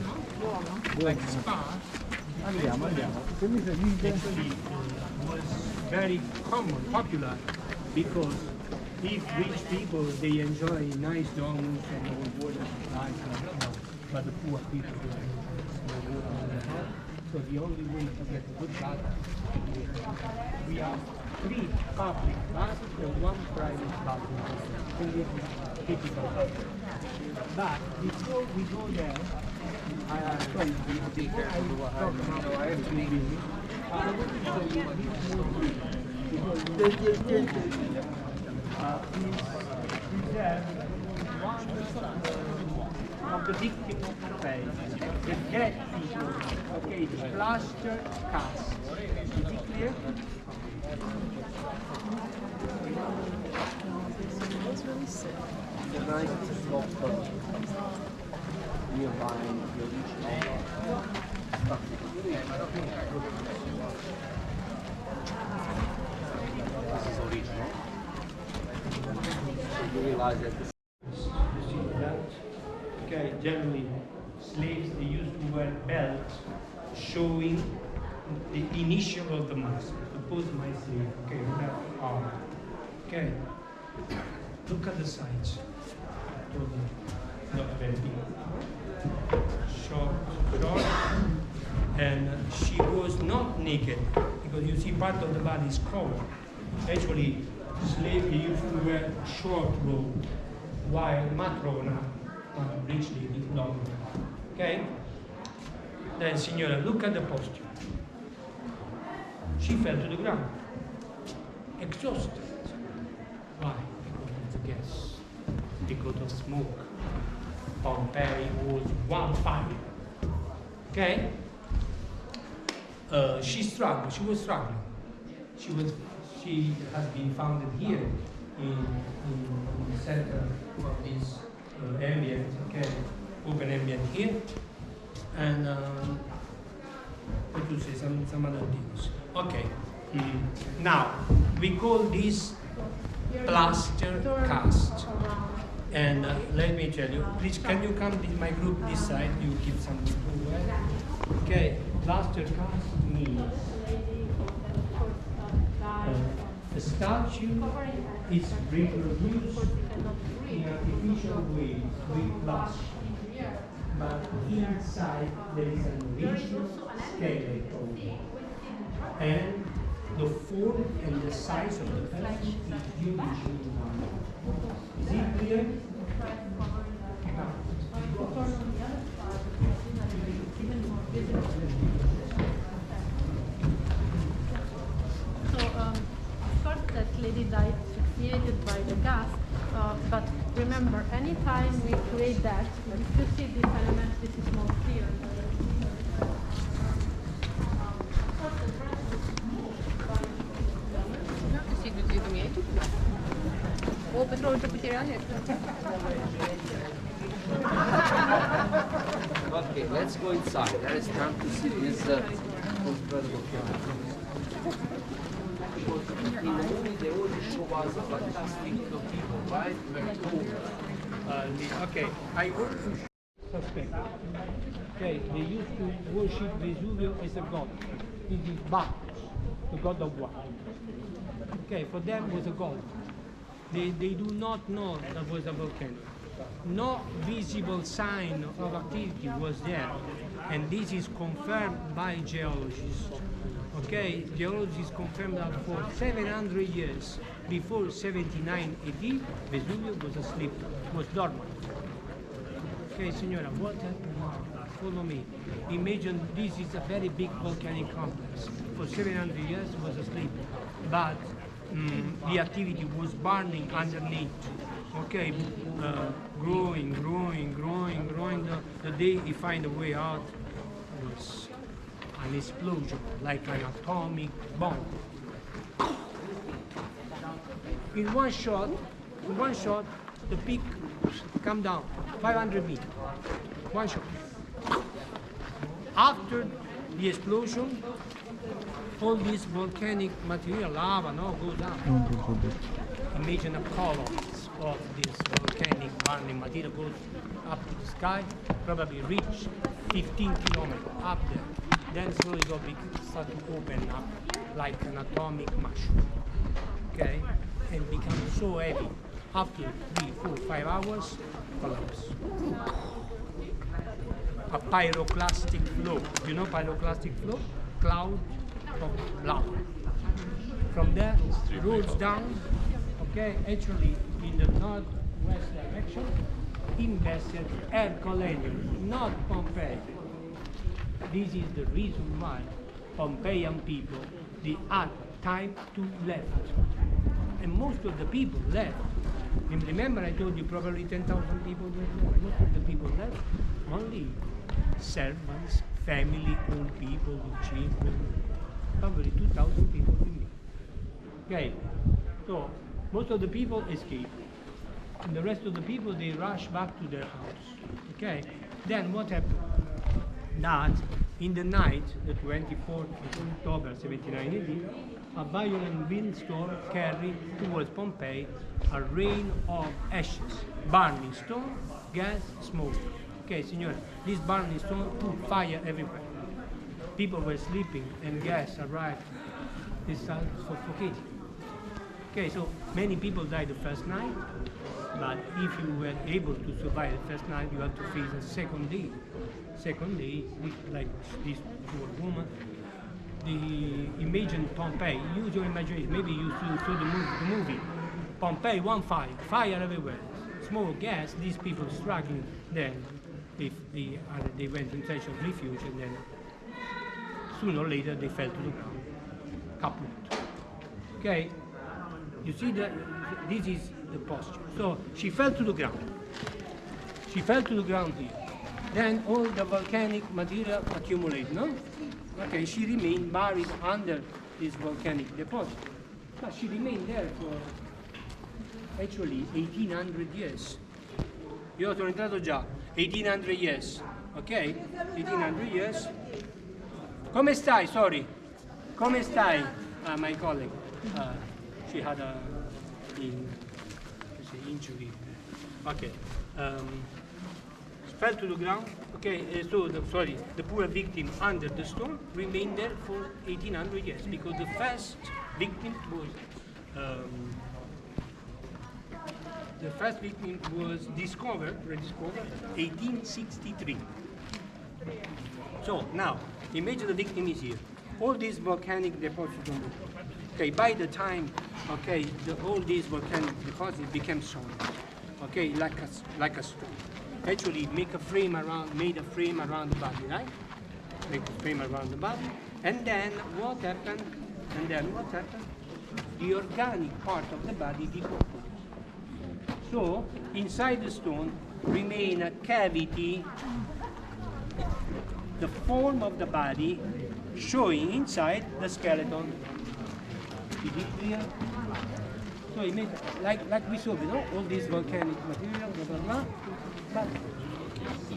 Andiamo. Se mi seguite... Actually, was very popular, because if rich people, they enjoy nice donuts and all but the poor people don't. So the only way to get a good butter, we have 3 public buses and 1 private bus. Only typical butter. But before we go there, I have to leave. Of the big people Pompei, the dead people, okay, the plaster cast. Is it clear? The nice stop nearby the original. This is original. You realize that this You see that? Okay, generally slaves, they used to wear belts showing the initial of the master. Suppose my slave, okay, we have arm. Okay, look at the sides. Not very big. Short, and she was not naked because you see part of the body is covered. Actually, slaves used to wear short robe, while matrona, rich lady, long. Okay? Then, signora, look at the posture. She fell to the ground, exhausted. Why? Because of the gas, because of smoke. Pompei was one fire. Okay? She struggled. She was struggling. She has been founded here in the center of this ambient. Okay, open ambient here, and what to say? Some other things. Okay. Now we call this plaster cast. And let me tell you, please, can you come to my group this side? You keep some food. Okay, plaster cast means the statue is reproduced in artificial way with plaster, but inside there is an original skeleton, and the form and the size of the person is usually one. Is it clear? So, of course, that lady died asphyxiated by the gas, but remember, anytime we create that, if you see this element, this is more clear. Okay, let's go inside. There is time to see this incredible camera. In the movie, they always show us like distinct people, right? Very cool. Okay, I also suspect. Okay, they used to worship Vesuvio as a god. It is Bacchus, the god of what? Okay, for them was a god. They do not know that was a volcano. No visible sign of activity was there, and this is confirmed by geologists. Okay, geologists confirmed that for 700 years before 79 AD, Vesuvio was asleep, was dormant. Okay, signora, what happened now? Follow me. Imagine this is a very big volcanic complex. For 700 years it was asleep, but the activity was burning underneath. Okay, growing. The day he find a way out was an explosion, like an atomic bomb. In one shot, the peak come down 500 meters. One shot. After the explosion, all this volcanic material, lava, no, goes up. Imagine a columns of this volcanic burning material goes up to the sky, probably reach 15 kilometers up there. Then slowly it will start to open up like an atomic mushroom. Okay? And become so heavy. After 3, 4, 5 hours, collapse. A pyroclastic flow. You know pyroclastic flow? Cloud of lava. From there, it rolls down, okay, actually in the northwest direction, invested Herculaneum, not Pompei. This is the reason why Pompeian people, they had time to left. And most of the people left. And remember I told you probably 10,000 people went there. Most of the people left. Only servants, family-owned people with children. Probably 2,000 people with me. Okay, so most of the people escaped. And the rest of the people, they rush back to their house. Okay, then what happened? That in the night, the 24th of October 1790, a violent windstorm carried towards Pompei a rain of ashes, burning stone, gas, smoke. Okay, signore, this burning stone put fire everywhere. People were sleeping and gas arrived. They started suffocating. Okay, so many people died the first night, but if you were able to survive the first night, you had to face a second day. Second day, like this poor woman, the imagine Pompei, use your imagination, maybe you saw the movie. Pompei, one fire, fire everywhere, smoke, gas, these people struggling, then they went in search of refuge, and then sooner or later they fell to the ground, kaput. Okay, you see that this is the posture. So she fell to the ground. She fell to the ground here. Then all the volcanic material accumulated, no? Okay, she remained buried under this volcanic deposit. But she remained there for actually 1800 years. Io sono entrato già, 1800 years, ok? 1800 years. Come stai? Sorry. Come stai? My colleague, she had a injury. Okay. Fell to the ground. Okay, so the poor victim under the storm remained there for 1800 years because the first victim was rediscovered 1863. So now, imagine the victim is here. All these volcanic deposits on the top. Okay, by the time, okay, all these volcanic deposits became solid. Okay, like a stone. Actually, made a frame around the body, right? Make a frame around the body. And then what happened? The organic part of the body decomposed. So inside the stone remain a cavity, the form of the body showing inside the skeleton. Is it clear? So it means like we saw, you know, all this volcanic material, blah blah blah. But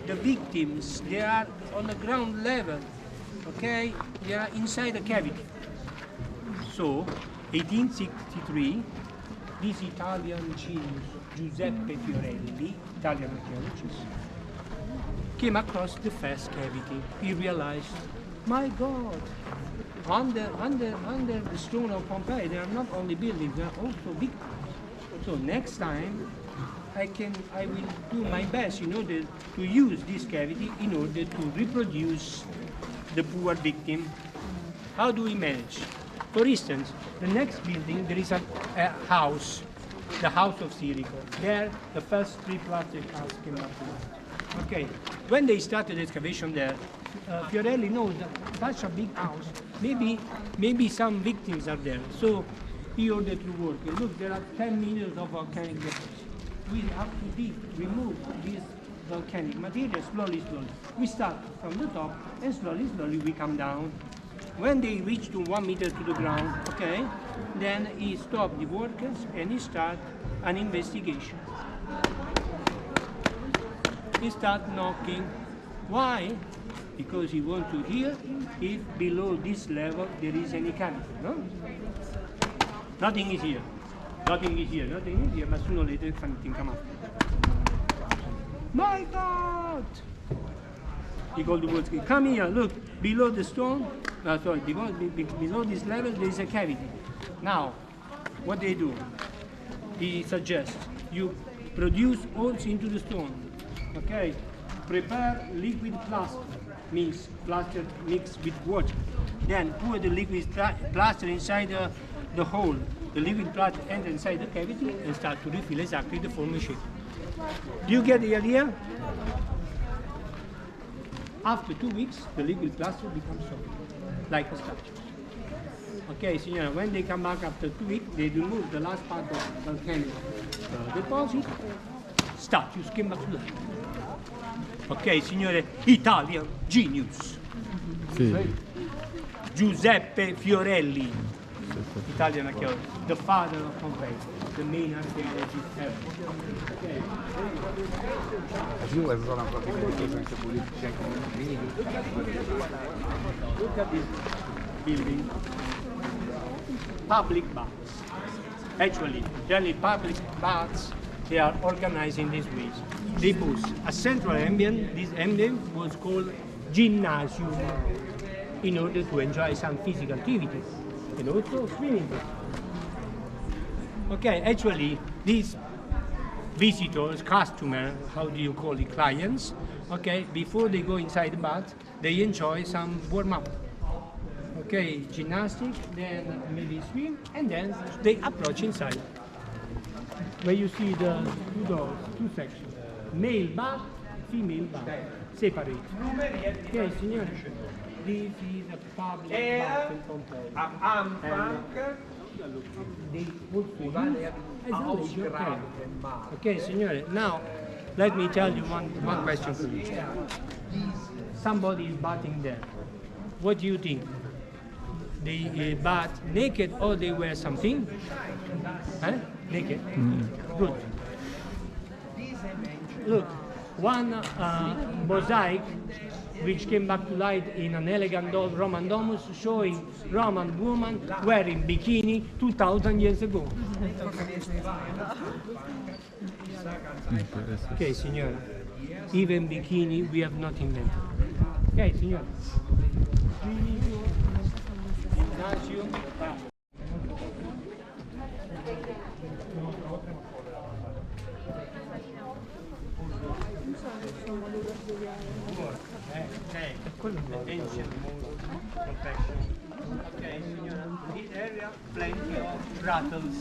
the victims, they are on the ground level, okay? They are inside the cavity. So, 1863, this Italian genius, Giuseppe Fiorelli, Italian archaeologist, came across the first cavity. He realized, my God, under the stone of Pompei, there are not only buildings, there are also victims. So next time, I will do my best in order to use this cavity in order to reproduce the poor victim. How do we manage? For instance, the next building, there is a house, the house of Sirico. There, the first 3 plastic houses came up with. Okay, when they started excavation there, Fiorelli knows that such a big house, maybe some victims are there. So he ordered to work. Look, there are 10 meters of volcanic deposits. We have to remove this volcanic material slowly. We start from the top and slowly we come down. When they reach to 1 meter to the ground, okay, then he stopped the workers and he start an investigation. He start knocking Why? Because he wants to hear if below this level there is any cavity, no? Nothing is here. Nothing is here, nothing is here, but sooner or later something come up. My God! He called the woods, come here, look, below the stone, below this level there is a cavity. Now, what they do? He suggests you produce holes into the stone, okay? Prepare liquid plaster, means plaster mixed with water. Then pour the liquid plaster inside the hole. The liquid plaster enters inside the cavity and start to refill exactly the form and shape. Do you get the idea? After 2 weeks, the liquid plaster becomes solid, like a structure. Okay, signora, when they come back after 2 weeks, they remove the last part of the volcanic deposit, statues came back to life. Ok, signore, Italian genius. Sì. Giuseppe Fiorelli, Italian archaeologist, the father of Pompei, the main archaeologist ever. Okay. Look at this building. Public baths. Actually, generally public baths, they are organized in these ways. They boast a central ambient. This ambient was called gymnasium in order to enjoy some physical activity and also swimming pool. Okay, actually, these visitors, customers, how do you call it, clients, okay, before they go inside the bath, they enjoy some warm-up. Okay, gymnastic, then maybe swim, and then they approach inside. Where you see the two doors, two sections, male bath, female bath, separate. Okay, signore, this is a public bath in Pompei. They also use as a leisure area. Okay, signore, now let me tell you one question for you. Somebody is bathing there. What do you think? They bath naked or they wear something? Huh? Naked? Good. Look, one mosaic which came back to light in an elegant old Roman domus showing Roman woman wearing bikini 2,000 years ago. Okay, signora. Even bikini we have not invented. Okay, signora. Gymnasium. Attention, protection. Okay, signora. This area, plenty of rattles.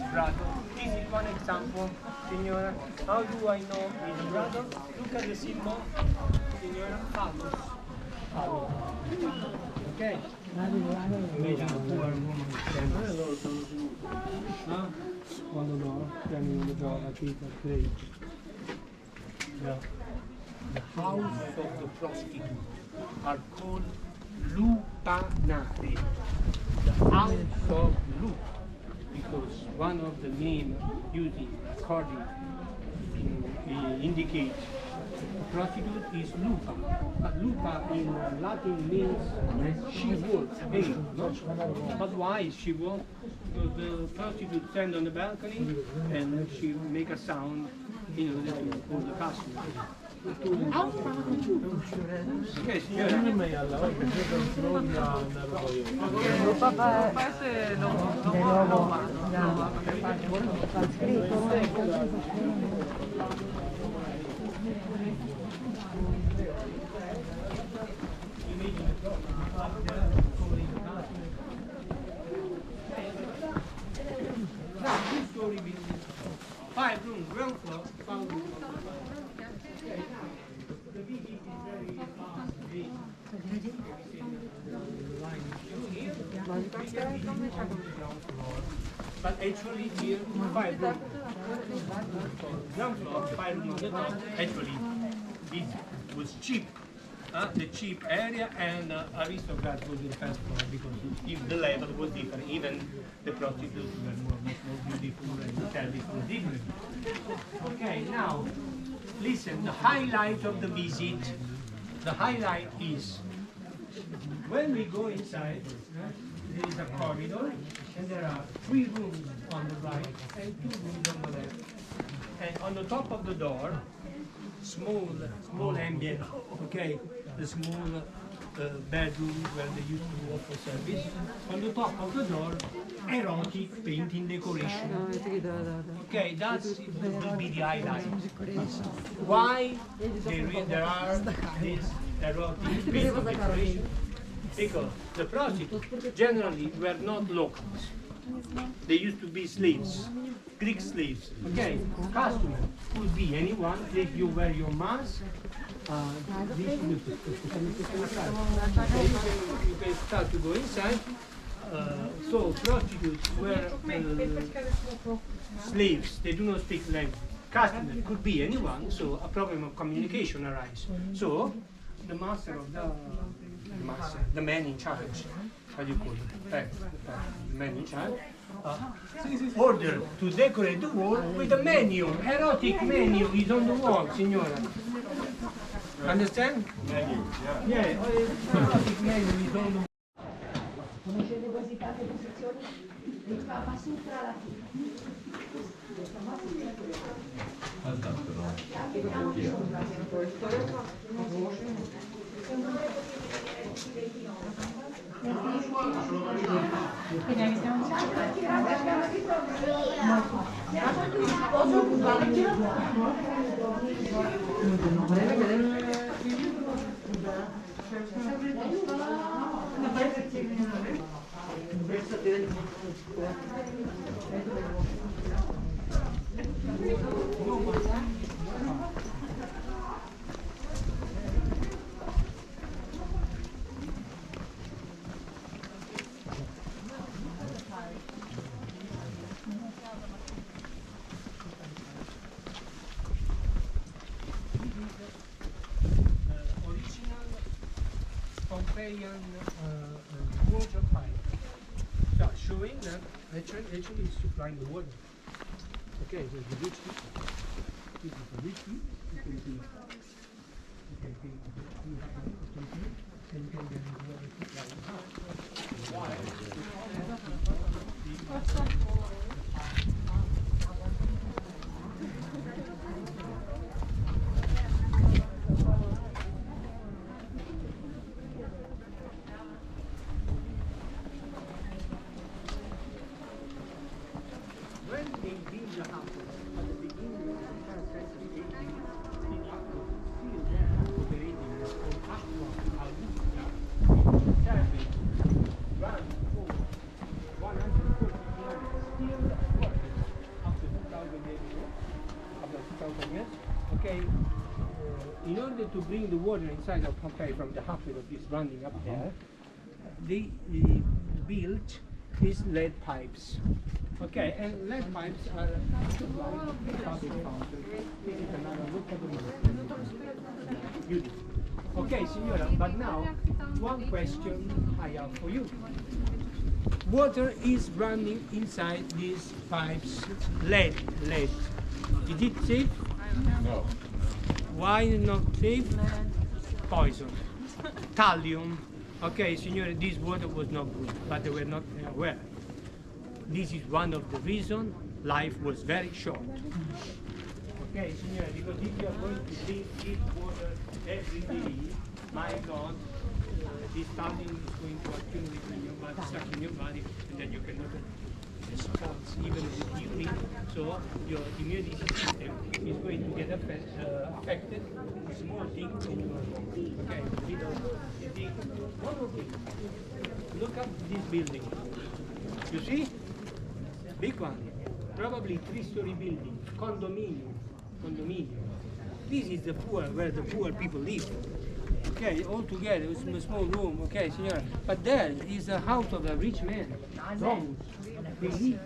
This is one example, signora. How do I know it's a rattle? Look at the symbol, signora. Phallus. Okay. Imagine a poor woman standing. Quando no, standing on the door like this, great. The house of the prostitute are called lupanate. The house of Lup, because one of the names using according to indicate a prostitute is lupa. But lupa in Latin means she wolf. Hey, no? But why is she wolf? Because the prostitute stand on the balcony and she make a sound in order to call the customer. Okay, signora. Five room, ground floor, 5 room. But actually here, 5 room. Ground floor, 5 room on the top. Actually, this was cheap. The cheap area, and aristocrats was in the first floor because if the level was different, even the prostitutes were much more beautiful and the service was different. Okay, now listen. The highlight of the visit the highlight is when we go inside, there is a corridor, and there are 3 rooms on the right and 2 rooms on the left. And on the top of the door, small ambient, okay, the small bedroom where they used to offer service. On the top of the door, erotic painting decoration. Okay, that will be the highlight. Why there are these erotic painting decoration? Because the prostitutes generally were not locals. They used to be slaves, Greek slaves. Okay, customer could be anyone. If you wear your mask, you can start to go inside. So prostitutes were slaves. They do not speak language. Customer could be anyone. So a problem of communication arises. So the master of the man in charge, how do you call it? The man in charge, ordered to decorate the wall with a menu. Erotic menu is on the wall, signora. Understand? Menu, yeah. Yeah, erotic menu is on the wall. Conoscete quasi tante posizioni? Va su tra la Pompeian water pipe. So showing that actually it's supplying the water. Okay, so the rich people. This is the rich people. You can see. You can see. And you can get into water supply in the house. Why? When they build the house at the beginning of the first century AD, the aqua still there operating on aqua Augusta, serving run for 140 kilometers, still working after 2,000 years ago, after 2,000 years. Okay, in order to bring the water inside of Pompeii from the hopper that is running up there, they built these lead pipes. Okay, and lead pipes are public fountain. This is another look at the water. Beautiful. Okay, signora, but now one question I have for you. Water is running inside these pipes. Lead. Is it safe? No. Why not safe? Poison. Thallium. Okay, signora, this water was not good, but they were not aware. This is one of the reasons life was very short. Okay, signora, because if you are going to drink this water every day, my God, this thallium is going to accumulate in your body, stuck in your body, and then you cannot respond even with urine. So your immunity system is going to get affected. Small things in your body. Okay, you see, one more thing. Look at this building. You see? Big one. Probably 3-story building. Condominium. This is the poor, where the poor people live. Okay, all together, it's a small room. Okay, signora. But there is a house of a rich man. Wrong. They live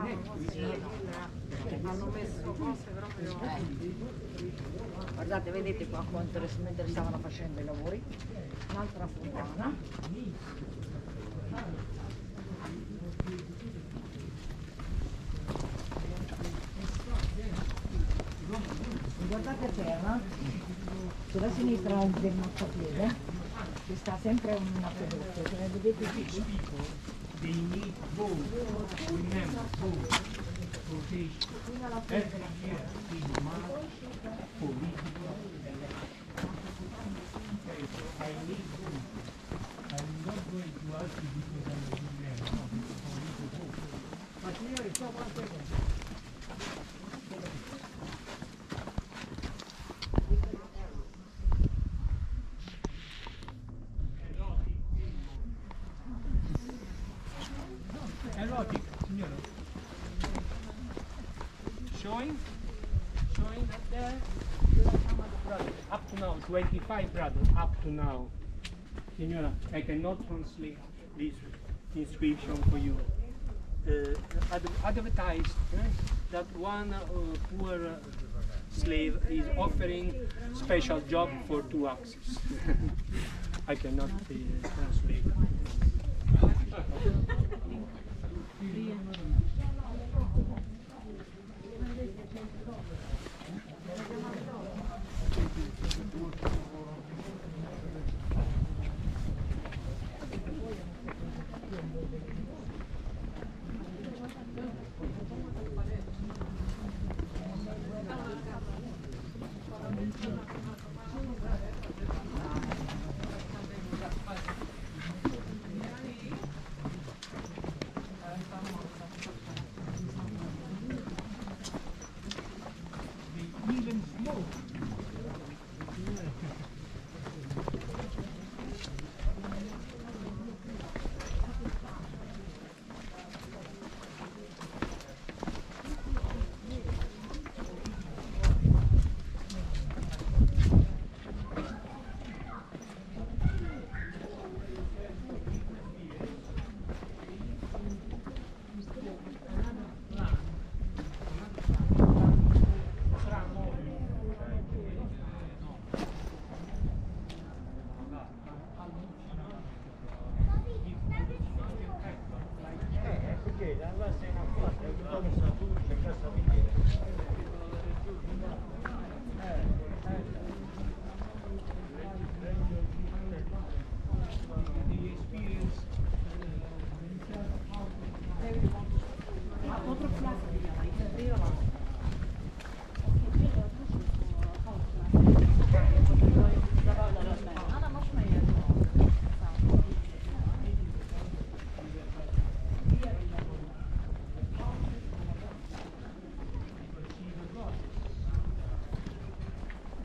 next to each other. Hanno messo cose proprio. Guardate, vedete qua mentre stavano facendo i lavori, un'altra fontana. Guardate a terra. Sulla sinistra del marciapiede, che sta sempre un acquedotto, cioè vedete qui? They need both. Remember, both. Rotation. Every year is marked political election. Okay, so I need both. I'm not going to ask you because I'm a good man. No, because I need to vote. Ma signori, stop one second. Erotic, signora. Showing up there. Up to now, 25 brothers, up to now. Signora, I cannot translate this inscription for you. Advertised that one poor slave is offering special job for 2 axes. I cannot translate. Even smoke.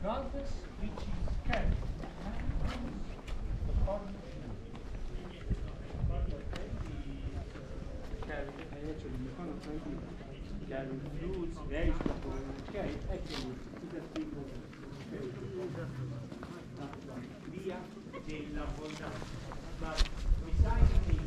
Galvez, which is carried. Carrying fruits, vegetables, okay, actually, via dell'abbondanza. But recycling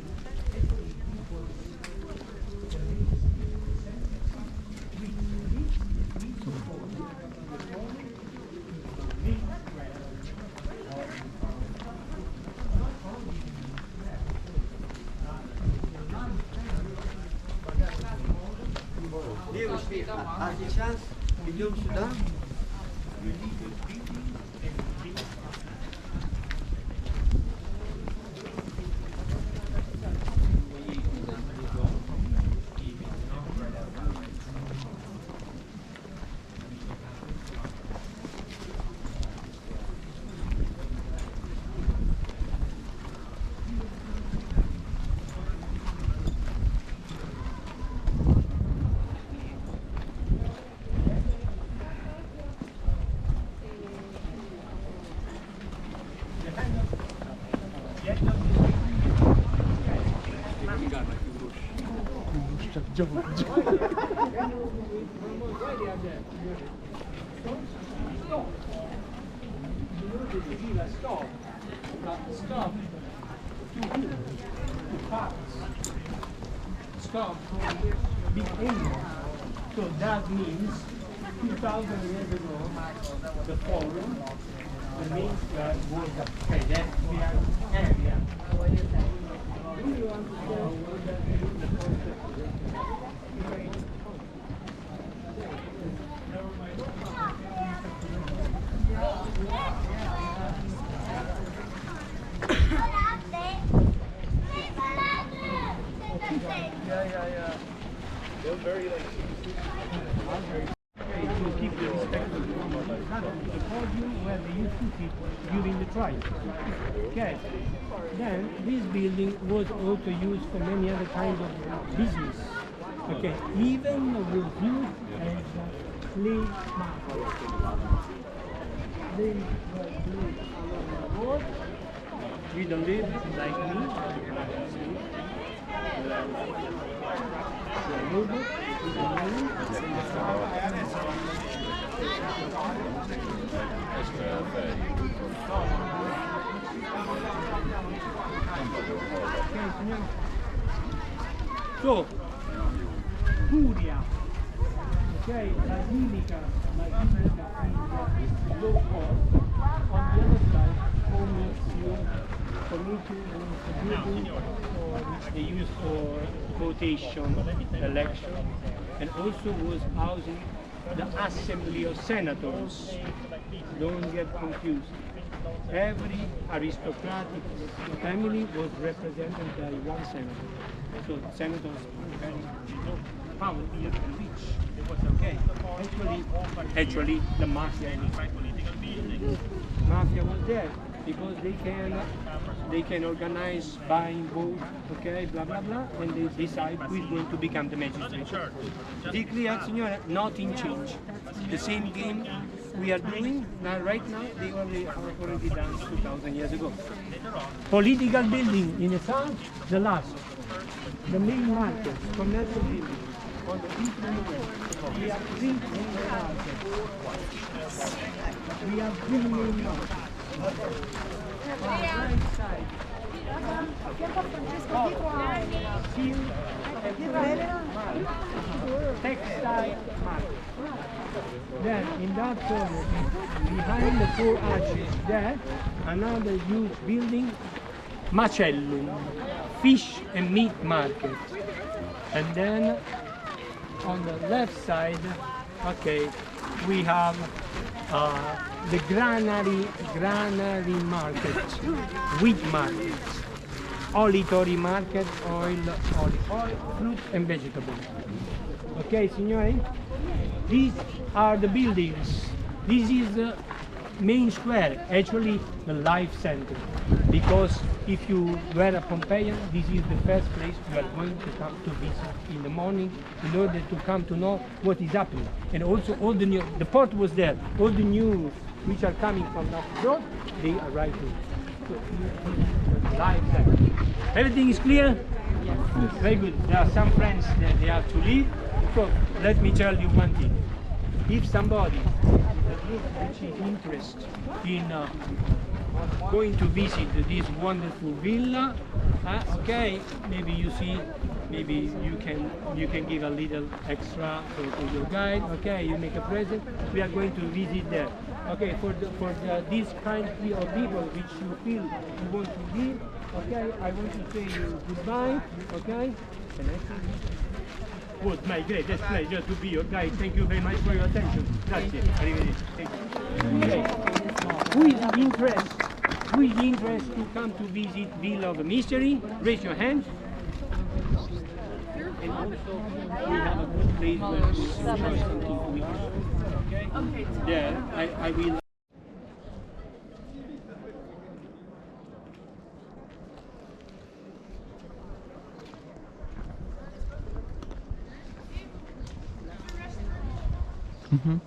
Сейчас идем сюда. Stop. Big area. So that means 2,000 years ago, the forum, the main square was okay, that we are area. Do you want to show what that is? The concept? Okay, to keep the respect of the podium where they used to sit during the trial. Okay. Then this building was also used for many other kinds of business. Okay, even was used as slave market. Slaves were placed along the road. We don't live like me. So, Curia, okay, Basilica is low cost. On the other side, Commercium was a building which they used for quotation, election, and also was housing the assembly of senators. Don't get confused. Every aristocratic family was represented by one senator. So senators were very powerful and rich. Okay. Actually, the mafia was there because they can organize buying both, okay, blah blah blah, and they decide who is going to become the magistrate. Be clear, signora, nothing changed. The same game we are doing now, right now, they already done 2,000 years ago. Political building in the south, the last. The main market, commercial building. On the east and the west, we have three main markets. We have three main markets. On the right side, steel and textile market. Then in that corner, behind the four arches, there another huge building, Macellum, fish and meat market. And then on the left side, okay, we have the granary market, wheat market, olitory market, olive oil, fruit and vegetables. Okay, signori? These are the buildings. This is the main square, actually the life center. Because if you were a Pompeian, this is the first place you are going to come to visit in the morning in order to come to know what is happening. And also all the news, the port was there, all the news which are coming from that road, they arrive here. So life center. Everything is clear? Yes. Very good. There are some friends that they have to leave. So let me tell you one thing. If somebody which is interested in going to visit this wonderful villa, okay, maybe you see, maybe you can give a little extra to your guide. Okay, you make a present. We are going to visit there. Okay, for this kind of people which you feel you want to live. Okay, I want to say you goodbye. Okay, can I see you? It was my greatest pleasure to be your guide. Thank you very much for your attention. Grazie. Arrivederci. Thank you. Okay. Who is interested to come to visit Villa of Mystery? Raise your hand. And also, we have a good place where to enjoy something to eat. Okay? Yeah, I will. Mm-hmm.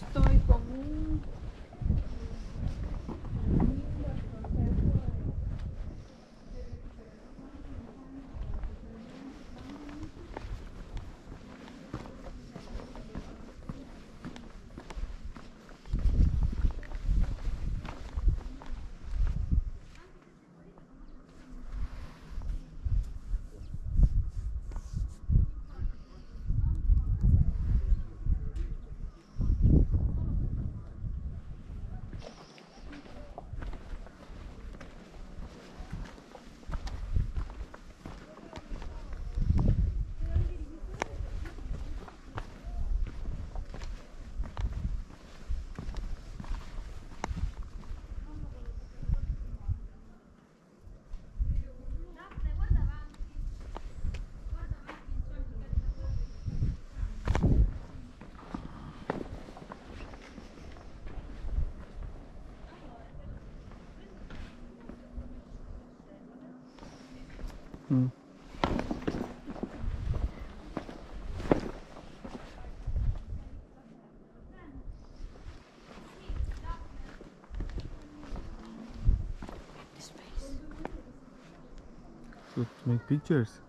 estoy con un... Mm. So to make pictures.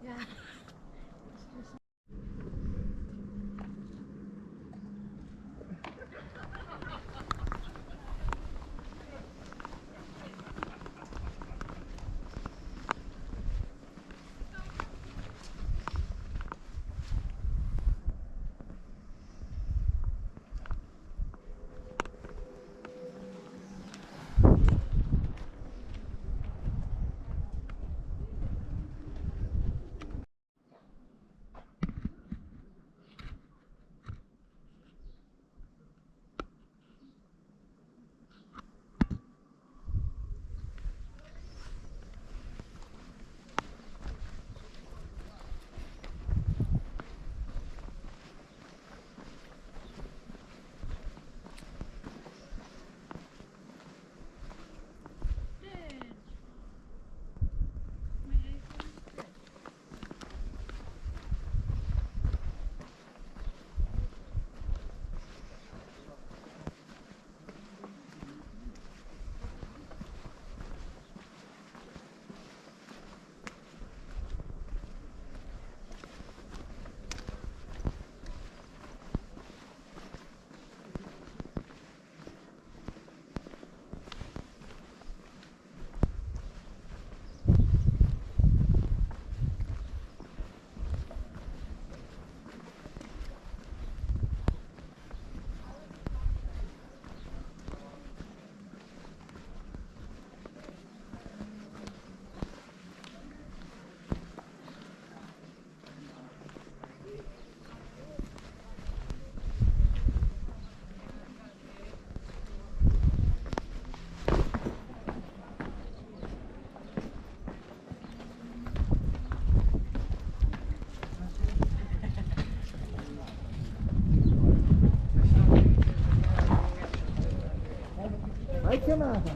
Hai chiamata?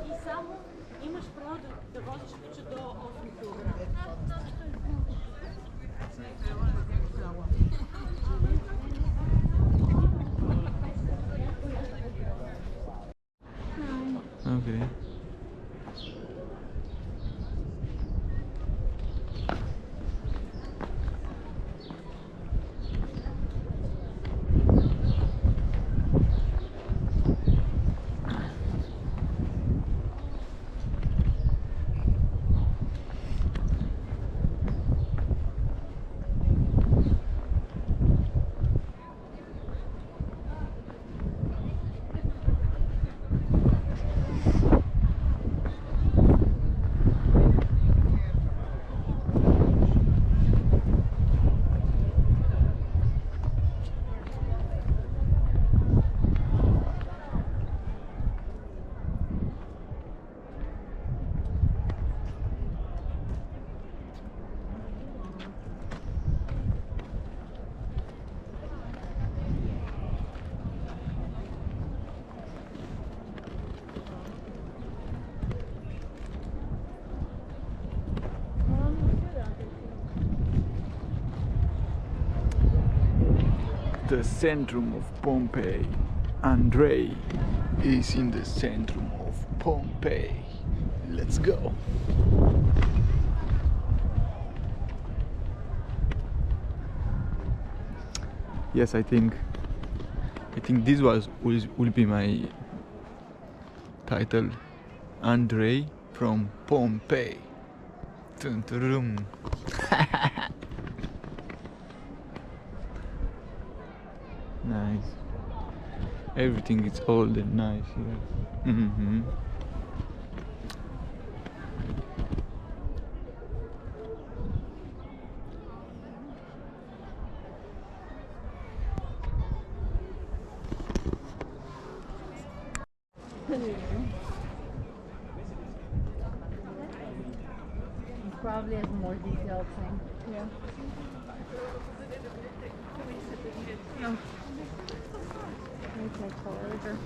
И само имаш право да возиш ключа до 8 кг. Okay. the centrum of Pompeii. Andrei is in the centrum of Pompeii. Let's go. Yes, I think this will be my title. Andrei from Pompei. Dun, dun, dun. Nice. Everything is old and nice here. Mm-hmm. Probably has a more detailed thing. Yeah. No. Okay, color.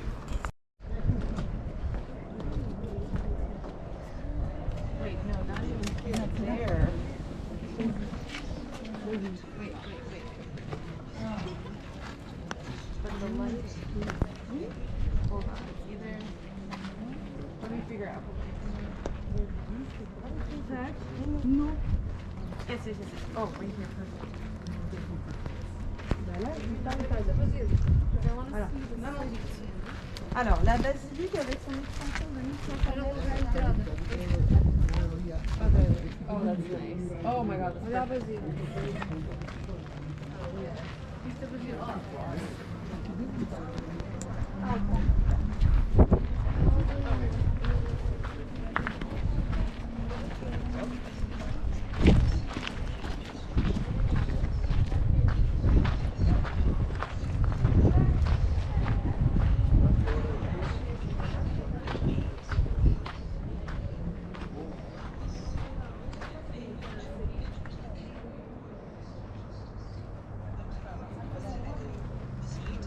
Wait, no, not even there. Wait. But the light. Hold on. Either. Let me figure out. That? No. Yes. Oh, right here, perfect. Alors, la basilique avec son extension de 1500 Oh, that's nice. Oh my god. La basilique.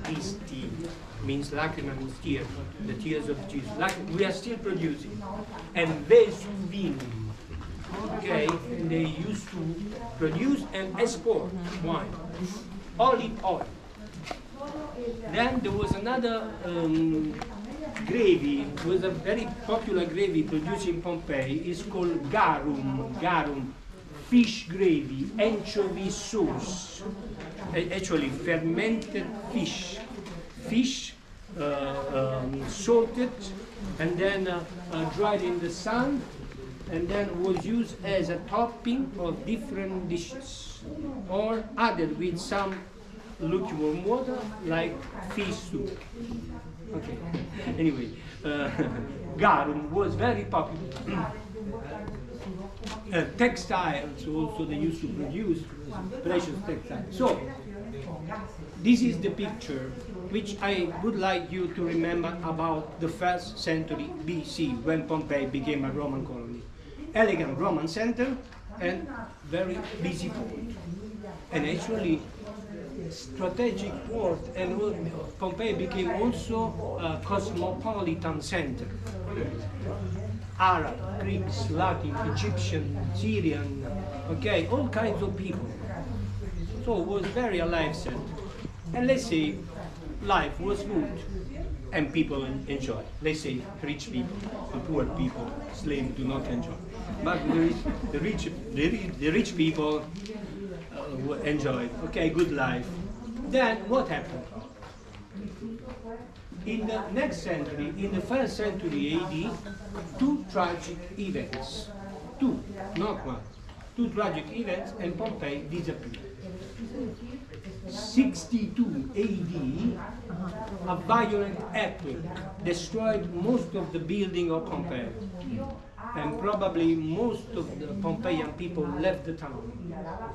This tea means lacrima means tear, the tears of Jesus. Like we are still producing. And Vesuvinum, okay, they used to produce and export wine, olive oil. Then there was another gravy, was a very popular gravy produced in Pompeii. It's called garum, fish gravy, anchovy sauce. Actually fermented fish salted and then dried in the sun, and then was used as a topping of different dishes or added with some lukewarm water like fish soup. Okay, anyway, garum was very popular. Textiles also they used to produce precious textiles. So this is the picture which I would like you to remember about the 1st century BC when Pompeii became a Roman colony. Elegant Roman center and very busy port. And actually strategic port, and Pompeii became also a cosmopolitan center. Arab, Greeks, Latin, Egyptian, Syrian, okay, all kinds of people. So it was very alive center. And let's say life was good and people enjoy. Let's say rich people, the poor people, slaves do not enjoy. But the rich people enjoyed, okay, good life. Then what happened? In the next century, in the 1st century AD, two tragic events. Two, not one. Two tragic events and Pompeii disappeared. 62 AD, a violent earthquake destroyed most of the building of Pompeii. And probably most of the Pompeian people left the town.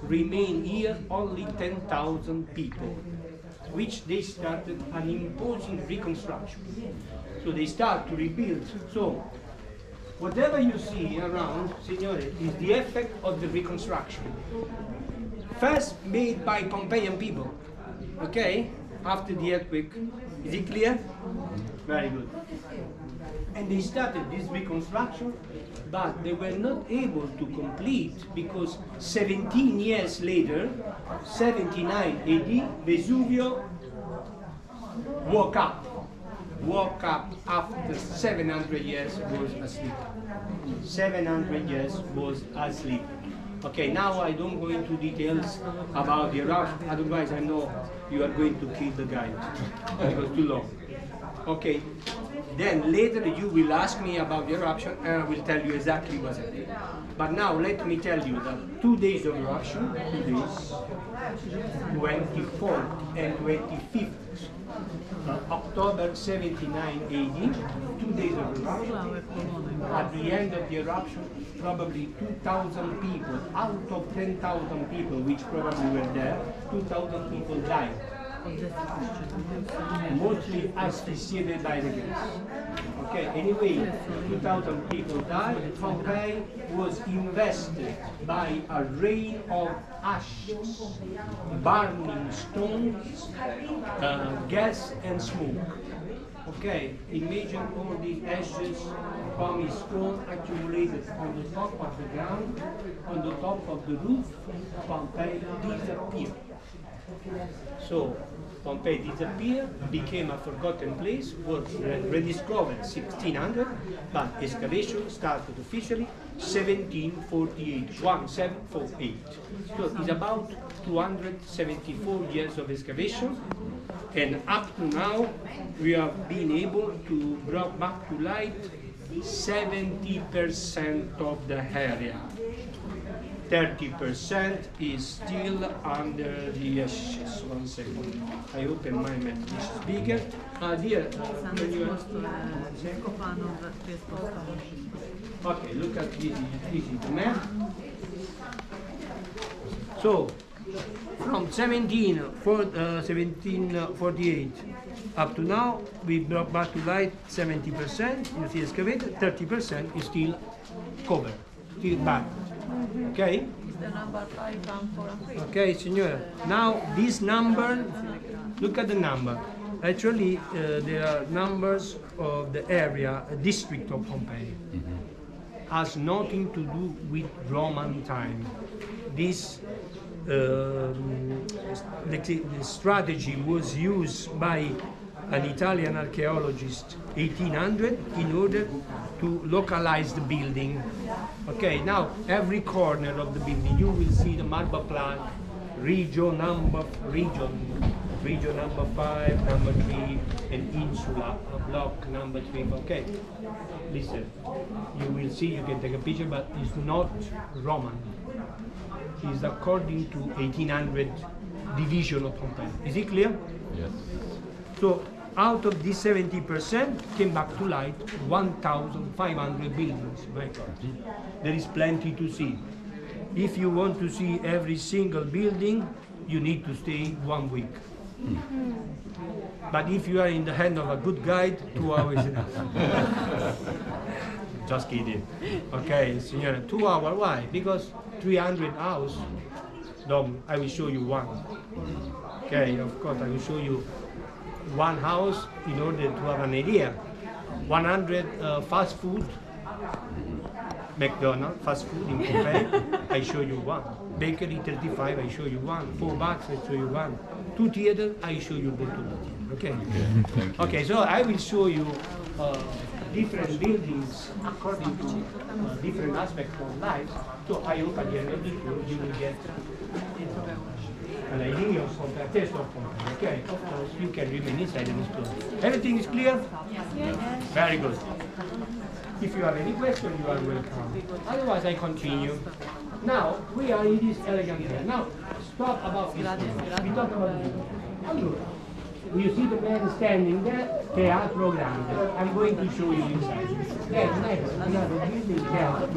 Remain here only 10,000 people, which they started an imposing reconstruction. So they start to rebuild. So whatever you see around, Signore, is the effect of the reconstruction. First made by Pompeian people, okay? After the earthquake. Is it clear? Very good. And they started this reconstruction, but they were not able to complete because 17 years later, 79 AD, Vesuvio woke up after 700 years was asleep. 700 years was asleep. Okay, now I don't go into details about the eruption, otherwise I know you are going to kill the guide. It was too long. Okay, then later you will ask me about the eruption and I will tell you exactly what happened. But now let me tell you that 2 days of eruption, 2 days, 24th and 25th October 79 AD, 2 days of eruption. At the end of the eruption, probably 2,000 people, out of 10,000 people, which probably were there, 2,000 people died. Mostly asphyxiated by the gas. Okay, anyway, 2,000 people died. Pompeii was invested by a rain of ashes, burning stones, gas and smoke. Okay, imagine all these ashes from stone accumulated on the top of the ground, on the top of the roof. Pompeii disappeared. So Pompeii disappeared, became a forgotten place, was rediscovered 1600, but excavation started officially 1748, 1748. So it's about 274 years of excavation, and up to now we have been able to bring back to light 70% of the area. 30% is still under the ashes. 1 second. I open my message speaker. Dear, when you okay, look at this is the map. So, from 1748 up to now, we brought back to light 70%, you see excavated, 30% is still covered, still bad. Okay? The number 5 and 4 and 3. Okay, signora. Now, this number, look at the number. Actually, there are numbers of the area, district of Pompeii. Has nothing to do with Roman time. This the strategy was used by an Italian archaeologist 1800 in order to localize the building. Okay, now every corner of the building you will see the marble plaque, region number 5, number 3, and insula, block number 3. Okay, listen, you will see, you can take a picture, but it's not Roman. It's according to 1800 division of Pompei. Is it clear? Yes. So out of this 70% came back to light 1,500 buildings. My God, there is plenty to see. If you want to see every single building, you need to stay 1 week. But if you are in the hand of a good guide, 2 hours enough. Just kidding. Okay, signora, 2 hours. Why? Because 300 house. Dom, I will show you one. Okay, of course, I will show you one house in order to have an idea. 100 fast food, McDonald's, fast food in Pompei, I show you one. Bakery 35, I show you one. 4 bucks, I show you one. 2 theaters, I show you both 2 theaters. Okay? Okay, so I will show you different buildings according to different aspects of life. So I hope at the end of the tour you will get an idea of Pompei, a taste of Pompei. Okay, of course you can remain inside and explore. Everything is clear? Yes. Very good. If you have any question, you are welcome. Otherwise, I continue. Now, we are in this elegant area. Now, stop about this. We talk about this. Allora, you see the man standing there, Teatro Grande. I'm going to show you inside. There's another building, Teatro.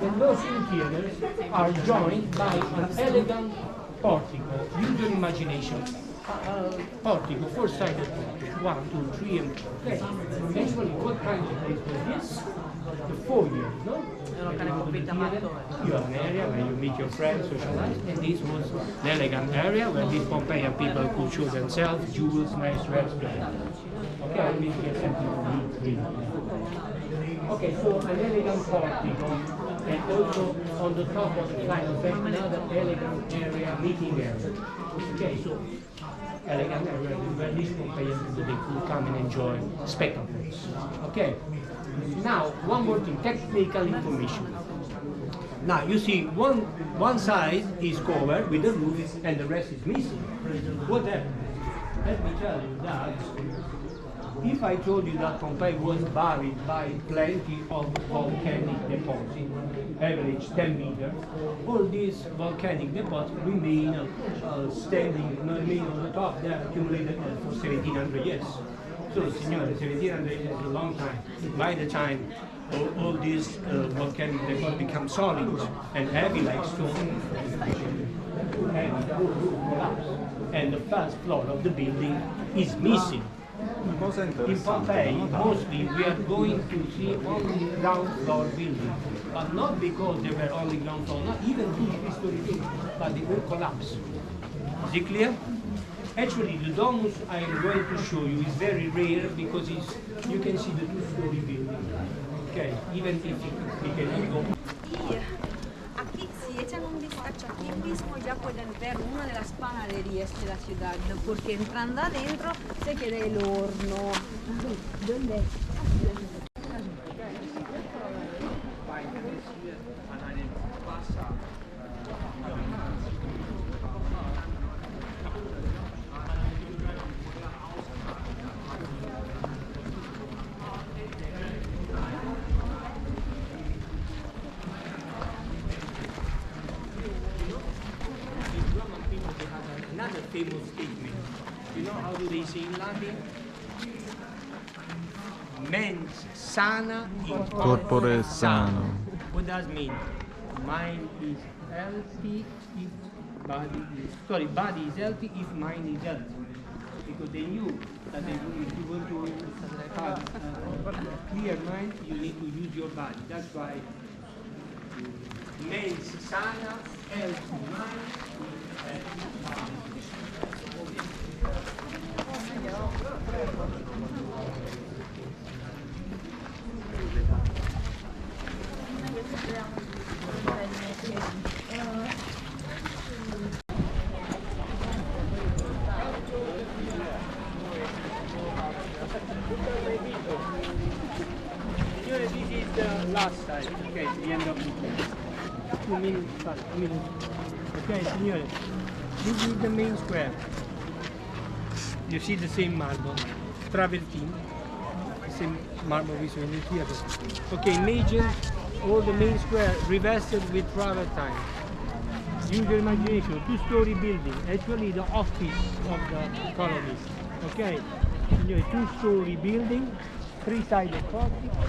And those 2 theaters are joined by an elegant portico. Use your imagination. Portico, 4-sided portico. 1, 2, 3, and 4. Okay. Actually, what kind of place was this? The foyer, no? You have an area where you meet your friends, socialize, and this was an elegant area where these Pompeian people could show themselves, jewels, nice restaurants. Okay, I mean, get something to eat. Okay, so an elegant portico, and also on the top of the kind of another elegant area, meeting area. Okay, so elegant area where these Pompeians will come and enjoy spectacles. Okay, now one more thing, technical information. Now you see one side is covered with the roof and the rest is missing. What happened? Let me tell you that if I told you that Pompei was buried by plenty of volcanic deposits, average 10 meters, all these volcanic deposits remain standing, remain on the top, they are accumulated for 1700 years. So, signore, 1700 years is a long time. By the time all these volcanic deposits become solid and heavy like stone, and the first floor of the building is missing. In Pompei, mostly we are going to see only ground floor buildings, but not because they were only ground floor, not even two-story buildings, but they will collapse. Is it clear? Actually, the domus I am going to show you is very rare because you can see the two-story building. Okay, even if it cannot go. Aquí, si echan un vistazo aquí mismo, ya pueden ver una de las panaderías de la ciudad, ¿no? Porque entrando adentro se queda el horno. ¿Dónde? Another famous statement. You know how do they say in Latin? Mens sana in Corpore sano. What does it mean? Mind is healthy if body is body is healthy if mind is healthy. Because they knew that if you want to have a clear mind, you need to use your body. That's why mens sana, healthy mind. This is the last side, okay, the end of the 2 minutes, 2 minutes. Okay, signore, this is the main square. You see the same marble, travertine, the same marble we saw in the theater. Okay, imagine all the main square revested with travertine. Use your imagination, two-story building, actually the office of the colonists. Okay, two-story building, three-sided portico,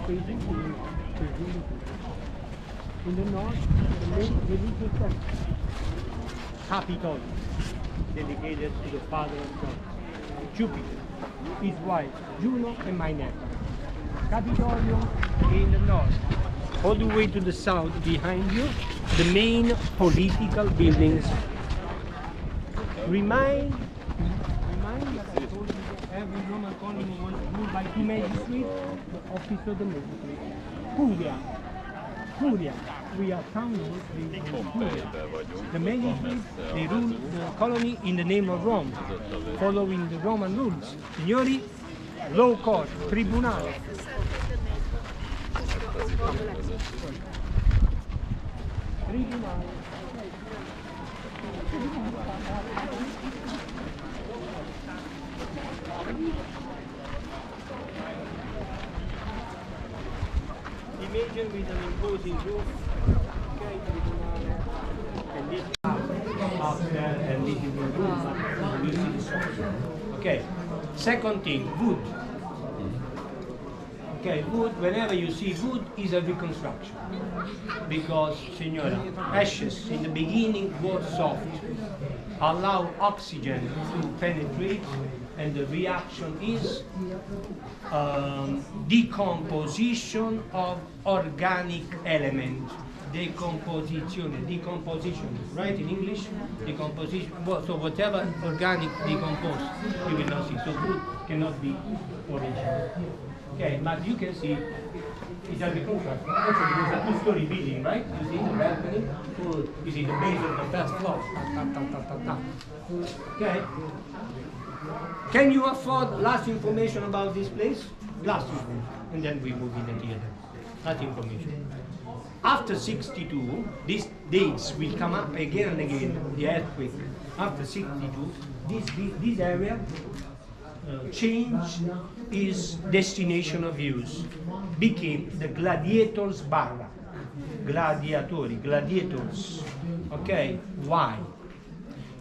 facing in the north, the main religious center, Capitol, dedicated to the father of God, Jupiter, his wife, Juno, and Minerva. Capitolium in the north. All the way to the south behind you, the main political buildings remind that I told you that every Roman colony was ruled by two magistrates, the office of the magistrate. Curia. We are founded in Curia. The magistrates, they rule the colony in the name of Rome, following the Roman rules. Signori, law court, tribunale. Imagine with an imposing roof, okay, and this up there, and this is the roof, you see the structure. Okay, second thing, wood. Okay, wood, whenever you see wood, is a reconstruction. Because, signora, ashes in the beginning was soft, allow oxygen to penetrate, and the reaction is decomposition of organic element. Decomposition, right in English? Decomposition, so whatever organic decompose, you will not see. So wood cannot be original. Okay, but you can see It's agricultural. Actually, there's a two-story building, right? You see the balcony? You see the base of the first floor. Okay. Can you afford last information about this place? Last information. And then we move in the theater. Last information. After 62, these dates will come up again and again, the earthquake. After 62, this area changed its destination of use, became the gladiators' barrack. Gladiators. Okay, why?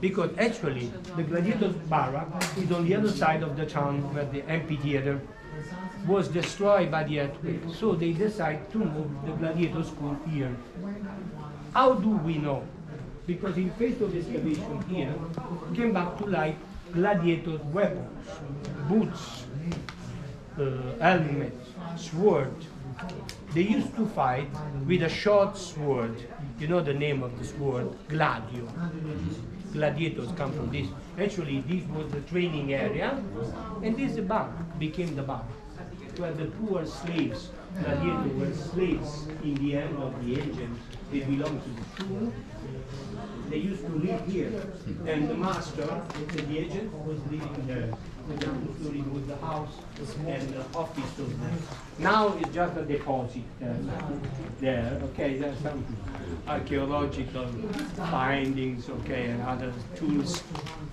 Because actually the gladiators' barrack is on the other side of the town where the amphitheater was destroyed by the earthquake. So they decided to move the gladiator school here. How do we know? Because in face of excavation here, came back to light gladiator weapons, boots, helmets, sword. They used to fight with a short sword. You know the name of the sword? Gladio. Gladiators come from this. Actually, this was the training area, and this bar became the bar, where the poor slaves, gladiators were slaves in the end of the ancients. They belonged to the school. They used to live here, and the master, the agent, was living there. The story was the house and the office of them. Now it's just a deposit there. Okay, there's some archaeological findings, okay, and other tools,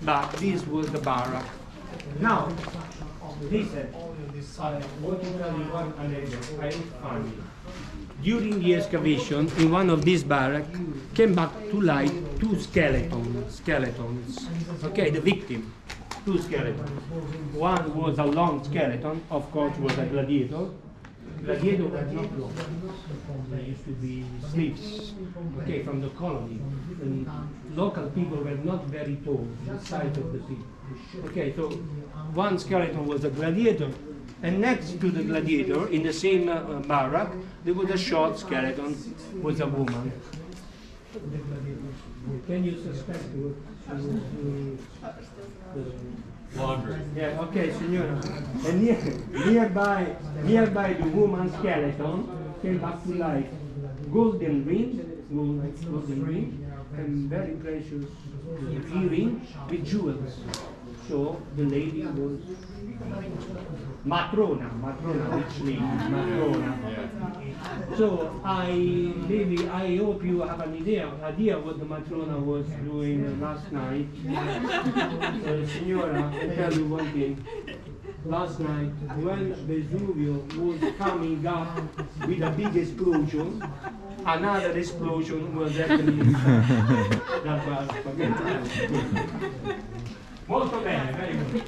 but this was the barrack. Now, listen, I want to tell you one anecdote. I found it. During the excavation, in one of these barracks, came back to light two skeletons. Okay, the victim, two skeletons. One was a long skeleton, of course, was a gladiator. Gladiator was not long. They used to be slaves, okay, from the colony. And local people were not very tall, the size of the people. Okay, so one skeleton was a gladiator, and next to the gladiator, in the same barrack, there was a short skeleton, was a woman. Can you suspect Laundry. Yeah, okay, signora. And nearby the woman's skeleton came back to life. Golden ring, and very precious earring with jewels. So the lady was Matrona, which lady? Matrona. So I hope you have an idea what the Matrona was doing last night. Signora, I'll tell you one thing. Last night, when Vesuvio was coming up with a big explosion, another explosion was happening. That was molto bene, very good.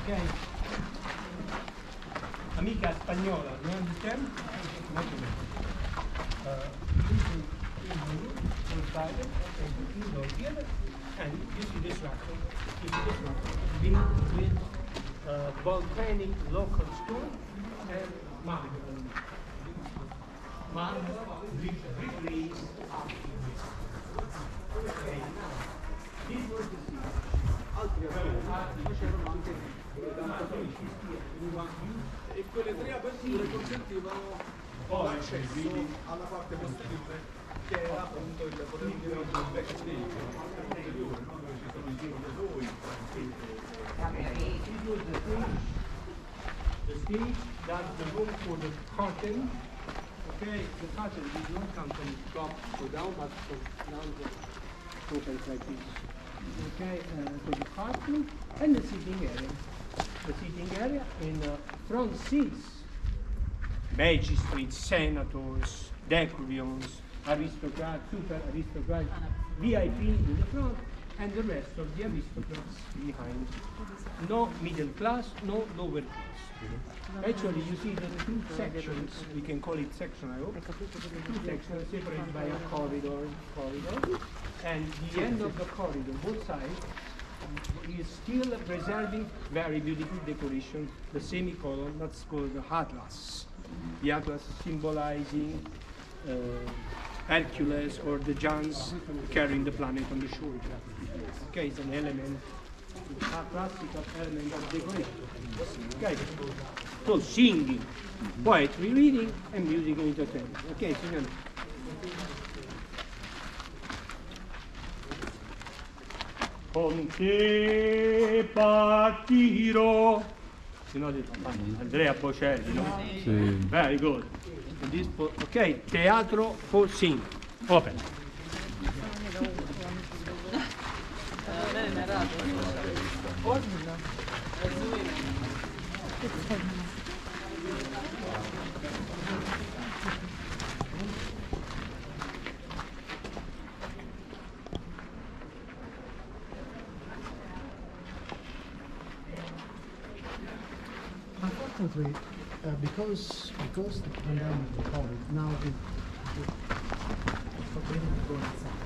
Okay. Amica spagnola, you understand? Molto bene. And you see this structure. Built with volcanic local stone and marble. ma riprese okay, now this was the scene. Altri autori facevano anche le cantatrici e quelle tre aperture consentivano l'accesso alla parte posteriore che era appunto il poter dire il backstage posteriore, no? Dove ci sono i dietrodoi. The stage, that's the room for the curtain. Okay, the curtain did not come from top to down, but from down to open like this. Okay, so the curtain and the sitting area. The sitting area in front seats, magistrates, senators, decurions, aristocrats, super aristocrats, VIP in the front, and the rest of the aristocrats behind. No middle class, no lower class. Actually, you see the two sections, we can call it section, I hope, two sections separated by a corridor, and the end of the corridor, both sides, is still preserving very beautiful decoration, the semicolon, that's called the atlas. The atlas symbolizing Hercules or the giants carrying the planet on the shoulder. Okay, it's an element, a classical element of decoration. Okay, so singing, poetry reading, and music and entertainment. Okay, sing. Con te partirò. You know the Andrea Bocelli, no? Sì. Very good. And this okay, teatro for sing. Open. Unfortunately, because the pandemic, the COVID, now we forbidden to go inside.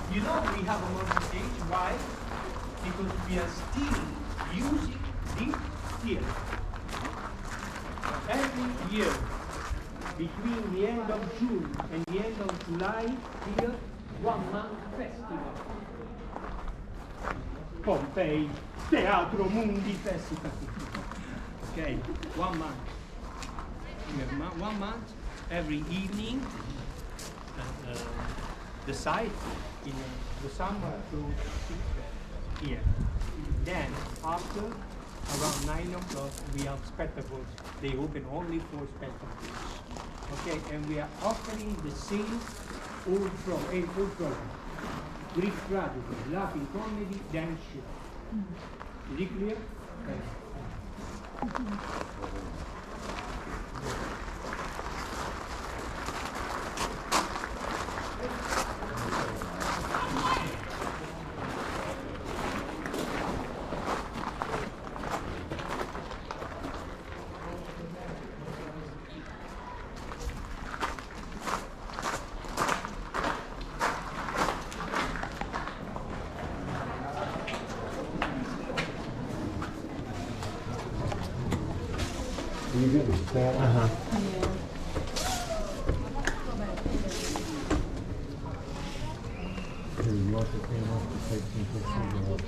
You know we have a modern stage, why? Because we are still using this theater. Every year, between the end of June and the end of July, here, 1 month festival. Pompei, Teatro Mundi Festival. Okay, 1 month. We have 1 month, every evening. The site in the summer to here. Then after around 9 o'clock we have spectacles. They open only for spectacles. Okay, and we are offering the same old program. Greek tragedy, laughing comedy, dance show. Is it clear? Okay. Uh-huh. There's lots of things to take some pictures of.